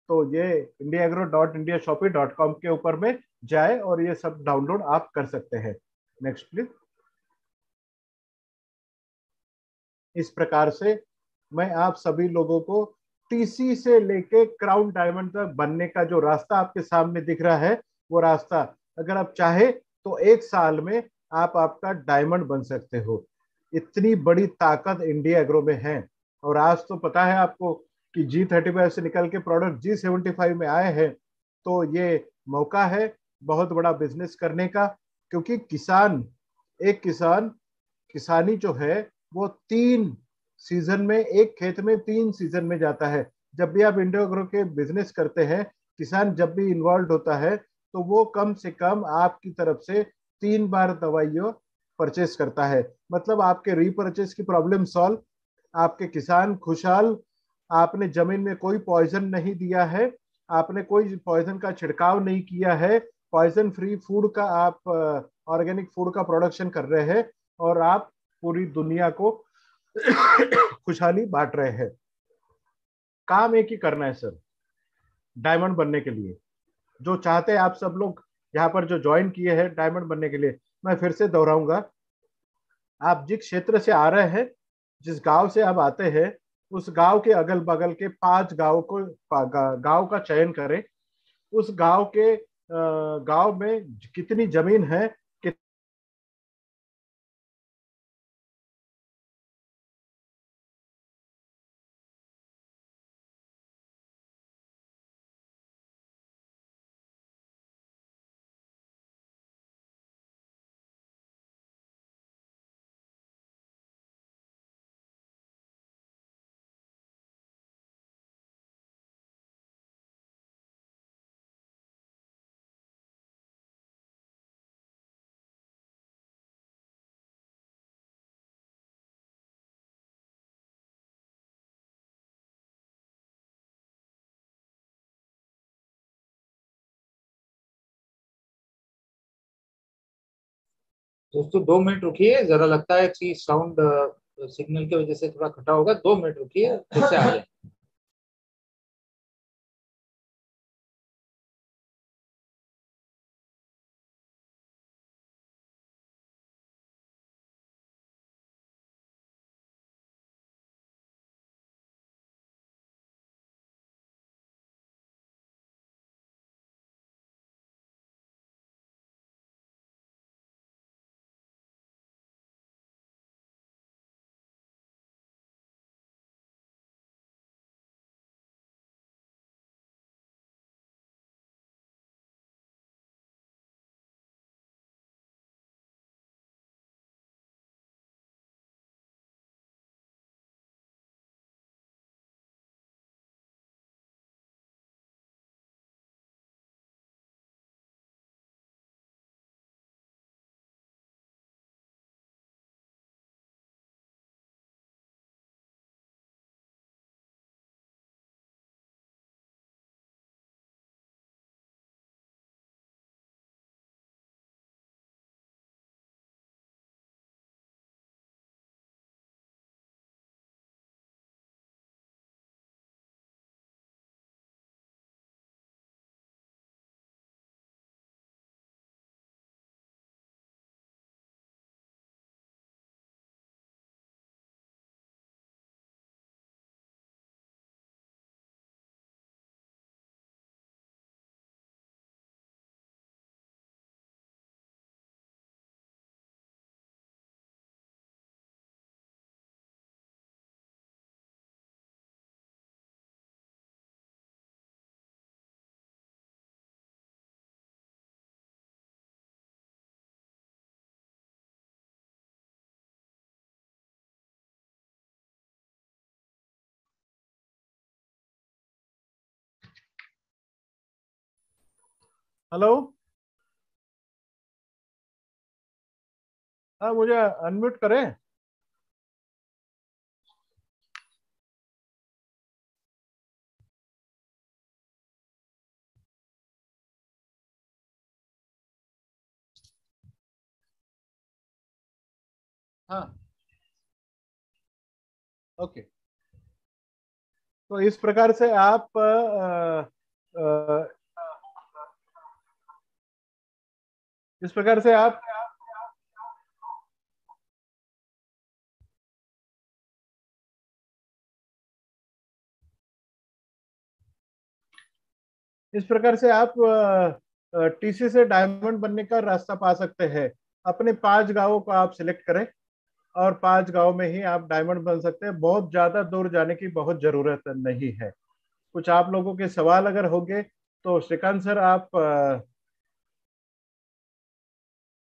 तो ये indiaagro.indiashopee.com के ऊपर में जाए और ये सब डाउनलोड आप कर सकते हैं। Next please. इस प्रकार से मैं आप सभी लोगों को टीसी से लेके क्राउन डायमंड तक बनने का जो रास्ता आपके सामने दिख रहा है, वो रास्ता अगर आप चाहे तो 1 साल में आप आपका डायमंड बन सकते हो। इतनी बड़ी ताकत इंडिया एग्रो में है। और आज तो पता है आपको कि G35 से निकल के प्रोडक्ट G75 में आए हैं, तो ये मौका है बहुत बड़ा बिजनेस करने का। क्योंकि एक किसान किसानी जो है वो 3 सीजन में, एक खेत में 3 सीजन में जाता है। जब भी आप इंडिया एग्रो के बिजनेस करते हैं, किसान जब भी इन्वॉल्व होता है तो वो कम से कम आपकी तरफ से 3 बार दवाइयों परचेस करता है। मतलब आपके रीपरचेस की प्रॉब्लम सॉल्व, आपके किसान खुशहाल, आपने जमीन में कोई पॉइजन नहीं दिया है, आपने कोई पॉइजन का छिड़काव नहीं किया है, पॉइजन फ्री फूड का आप ऑर्गेनिक फूड का प्रोडक्शन कर रहे हैं और आप पूरी दुनिया को खुशहाली बांट रहे हैं। काम एक ही करना है सर, डायमंड बनने के लिए। जो चाहते हैं आप सब लोग यहाँ पर जो ज्वाइन किए हैं डायमंड बनने के लिए, मैं फिर से दोहराऊंगा, आप जिस क्षेत्र से आ रहे हैं, जिस गांव से आप आते हैं, उस गांव के अगल बगल के 5 गांव को गांव का चयन करें। उस गांव में कितनी जमीन है, दोस्तों 2 मिनट रुकिए, जरा लगता है कि साउंड सिग्नल की वजह से थोड़ा कटा होगा। 2 मिनट रुकिए, फिर से आ जाए। हेलो। हाँ, मुझे अनम्यूट करें। हाँ, ओके। तो इस प्रकार से आप इस प्रकार से आप इस प्रकार से आप टीसी से डायमंड बनने का रास्ता पा सकते हैं। अपने 5 गांवों को आप सिलेक्ट करें और 5 गांव में ही आप डायमंड बन सकते हैं। बहुत ज्यादा दूर जाने की बहुत जरूरत नहीं है। कुछ आप लोगों के सवाल अगर होंगे तो श्रीकांत सर आप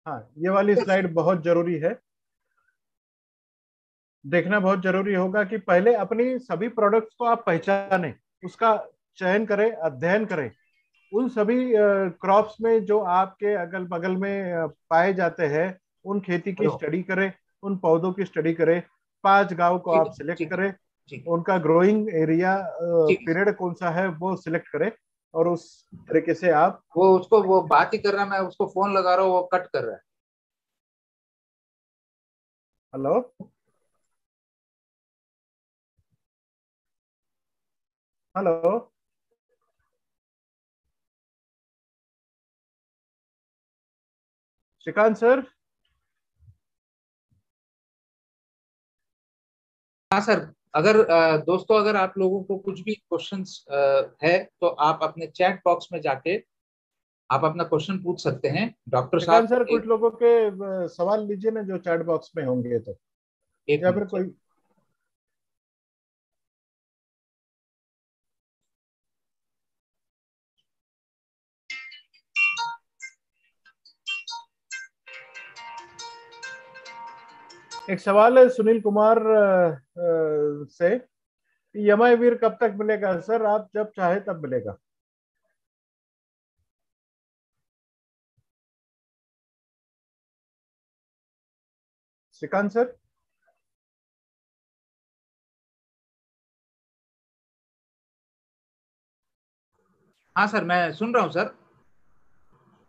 हाँ, ये वाली स्लाइड बहुत जरूरी है। देखना बहुत जरूरी होगा कि पहले अपनी सभी प्रोडक्ट्स को आप पहचानें, उसका चयन करें, अध्ययन करें। उन सभी क्रॉप्स में जो आपके अगल बगल में पाए जाते हैं, उन खेती की हेलो। स्टडी करें, उन पौधों की स्टडी करें। 5 गांव को ठीक आप है, सिलेक्ट ठीक है, करें, ठीक उनका ग्रोइंग एरिया ठीक है। पीरियड कौन सा है वो सिलेक्ट करें, और उस तरीके से आप। वो उसको वो बात ही कर रहा है, मैं उसको फोन लगा रहा हूँ, वो कट कर रहा है। हेलो। हेलो। श्रीकांत सर। हाँ सर। अगर दोस्तों, अगर आप लोगों को कुछ भी क्वेश्चंस है तो आप अपने चैट बॉक्स में जाके आप अपना क्वेश्चन पूछ सकते हैं डॉक्टर श्रीकांत साहब। सर, कुछ लोगों के सवाल लीजिए ना जो चैट बॉक्स में होंगे तो, एक या फिर मिनट सर। कोई। एक सवाल है सुनील कुमार से, यमाई वीर कब तक मिलेगा? सर आप जब चाहे तब मिलेगा। श्रीकांत सर। हाँ सर, मैं सुन रहा हूँ सर।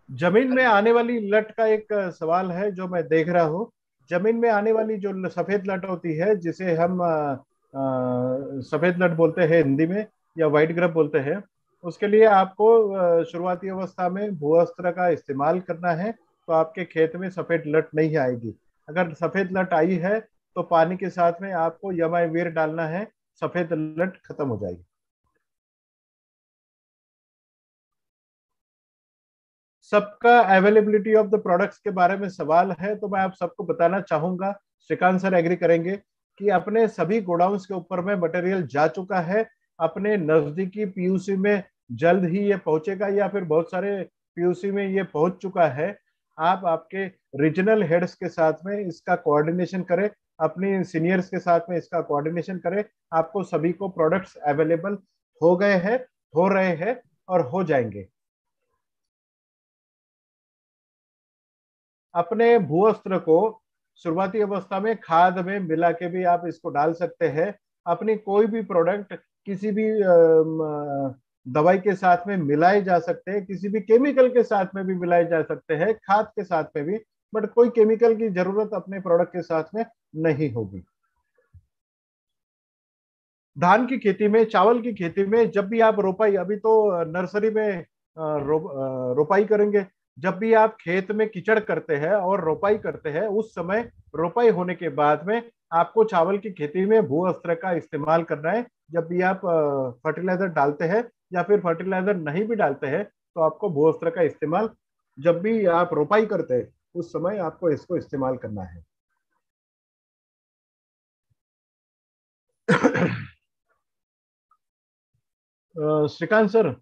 जमीन में आने वाली लट का एक सवाल है जो मैं देख रहा हूँ। जमीन में आने वाली जो सफेद लट होती है, जिसे हम सफेद लट बोलते हैं हिंदी में, या व्हाइट ग्रब बोलते हैं, उसके लिए आपको शुरुआती अवस्था में भूअस्त्र का इस्तेमाल करना है, तो आपके खेत में सफेद लट नहीं आएगी। अगर सफेद लट आई है तो पानी के साथ में आपको यमावीर डालना है, सफेद लट खत्म हो जाएगी। सबका अवेलेबिलिटी ऑफ द प्रोडक्ट्स के बारे में सवाल है, तो मैं आप सबको बताना चाहूंगा, श्रीकांत सर एग्री करेंगे, कि अपने सभी गोडाउन्स के ऊपर में मटेरियल जा चुका है। अपने नजदीकी पीयूसी में जल्द ही ये पहुंचेगा, या फिर बहुत सारे पीयूसी में ये पहुंच चुका है। आप आपके रीजनल हेड्स के साथ में इसका कोऑर्डिनेशन करें, अपनी सीनियर्स के साथ में इसका कोऑर्डिनेशन करें। आपको सभी को प्रोडक्ट्स अवेलेबल हो गए हैं, हो रहे हैं, और हो जाएंगे। अपने भूअस्त्र को शुरुआती अवस्था में खाद में मिला के भी आप इसको डाल सकते हैं। अपनी कोई भी प्रोडक्ट किसी भी दवाई के साथ में मिलाए जा सकते हैं, किसी भी केमिकल के साथ में भी मिलाए जा सकते हैं, खाद के साथ में भी। बट कोई केमिकल की जरूरत अपने प्रोडक्ट के साथ में नहीं होगी। धान की खेती में, चावल की खेती में, जब भी आप रोपाई, अभी तो नर्सरी में रोपाई करेंगे। जब भी आप खेत में कीचड़ करते हैं और रोपाई करते हैं, उस समय रोपाई होने के बाद में आपको चावल की खेती में भू अस्त्र का इस्तेमाल करना है। जब भी आप फर्टिलाइजर डालते हैं या फिर फर्टिलाइजर नहीं भी डालते हैं, तो आपको भू अस्त्र का इस्तेमाल, जब भी आप रोपाई करते हैं उस समय आपको इसको इस्तेमाल करना है। श्रीकांत सर,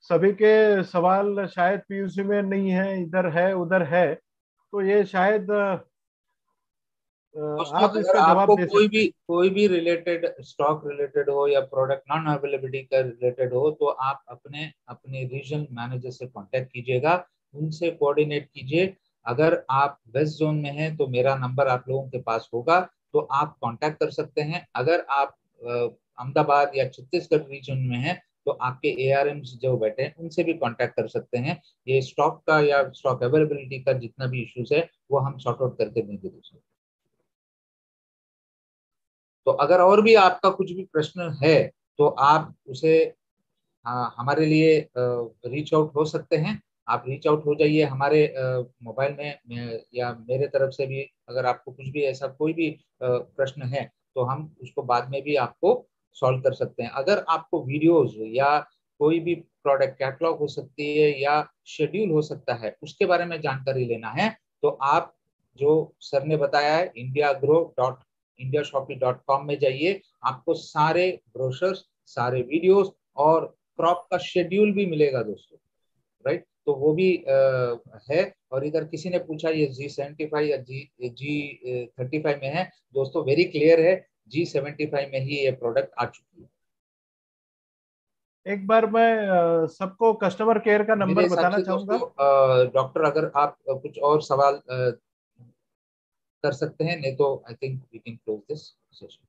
सभी के सवाल शायद पीयूसी में नहीं है, इधर है उधर है, तो ये शायद दोस्तों, आप अगर इसका जवाब आपको दे कोई सकते भी हैं। कोई भी रिलेटेड स्टॉक रिलेटेड हो या प्रोडक्ट नॉन अवेलेबिलिटी का रिलेटेड हो, तो आप अपने अपने रीजनल मैनेजर से कांटेक्ट कीजिएगा, उनसे कोऑर्डिनेट कीजिए। अगर आप वेस्ट जोन में हैं तो मेरा नंबर आप लोगों के पास होगा, तो आप कांटेक्ट कर सकते हैं। अगर आप अहमदाबाद या छत्तीसगढ़ रीजन में हैं तो आपके एआरएम जो बैठे हैं उनसे भी कांटेक्ट कर सकते हैं। ये स्टॉक का या स्टॉक अवेलेबिलिटी का जितना भी इश्यूज है वो हम सॉर्ट आउट करके देंगे दोस्तों। तो अगर और भी आपका कुछ भी प्रश्न है तो आप उसे हमारे लिए रीच आउट हो सकते हैं। आप रीच आउट हो जाइए हमारे मोबाइल में, या मेरे तरफ से भी अगर आपको कुछ भी ऐसा कोई भी प्रश्न है तो हम उसको बाद में भी आपको सॉल्व कर सकते हैं। अगर आपको वीडियोस या कोई भी प्रोडक्ट कैटलॉग हो सकती है या शेड्यूल हो सकता है उसके बारे में जानकारी लेना है, तो आप जो सर ने बताया है indiagrow.indiashopee.com में जाइए। आपको सारे ब्रोशर्स, सारे वीडियोस और क्रॉप का शेड्यूल भी मिलेगा दोस्तों, राइट। तो वो भी है। और इधर किसी ने पूछा ये G75 या G35 में है, दोस्तों वेरी क्लियर है, G75 में ही ये प्रोडक्ट आ चुकी है। एक बार मैं सबको कस्टमर केयर का मेरे नंबर हिसाब बताना से चाहूंगा। दोस्तों, डॉक्टर अगर आप कुछ और सवाल कर सकते हैं, नहीं तो I think we can close this session.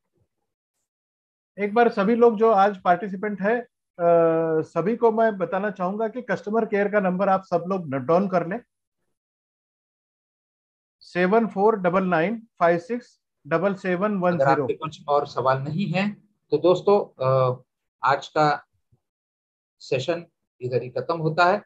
एक बार सभी लोग जो आज पार्टिसिपेंट है, सभी को मैं बताना चाहूंगा कि कस्टमर केयर का नंबर आप सब लोग नोट डाउन कर लें। 7499567710। अगर आपके कुछ और सवाल नहीं है तो दोस्तों, आज का सेशन इधर ही खत्म होता है।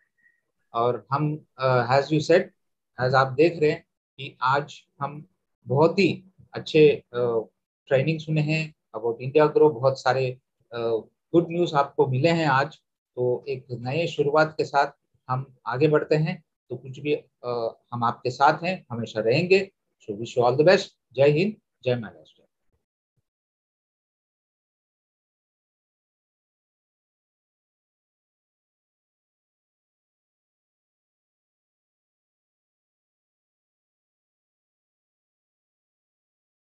और हम, हैज यू सेड, एज आप देख रहे हैं कि आज हम बहुत ही अच्छे ट्रेनिंग सुने हैं अबाउट इंडिया ग्रो। बहुत सारे गुड न्यूज़ आपको मिले हैं आज। तो एक नए शुरुआत के साथ हम आगे बढ़ते हैं। तो कुछ भी हम आपके साथ हैं, हमेशा रहेंगे। So wish you all the best. जय हिंद, जय महाराष्ट्र।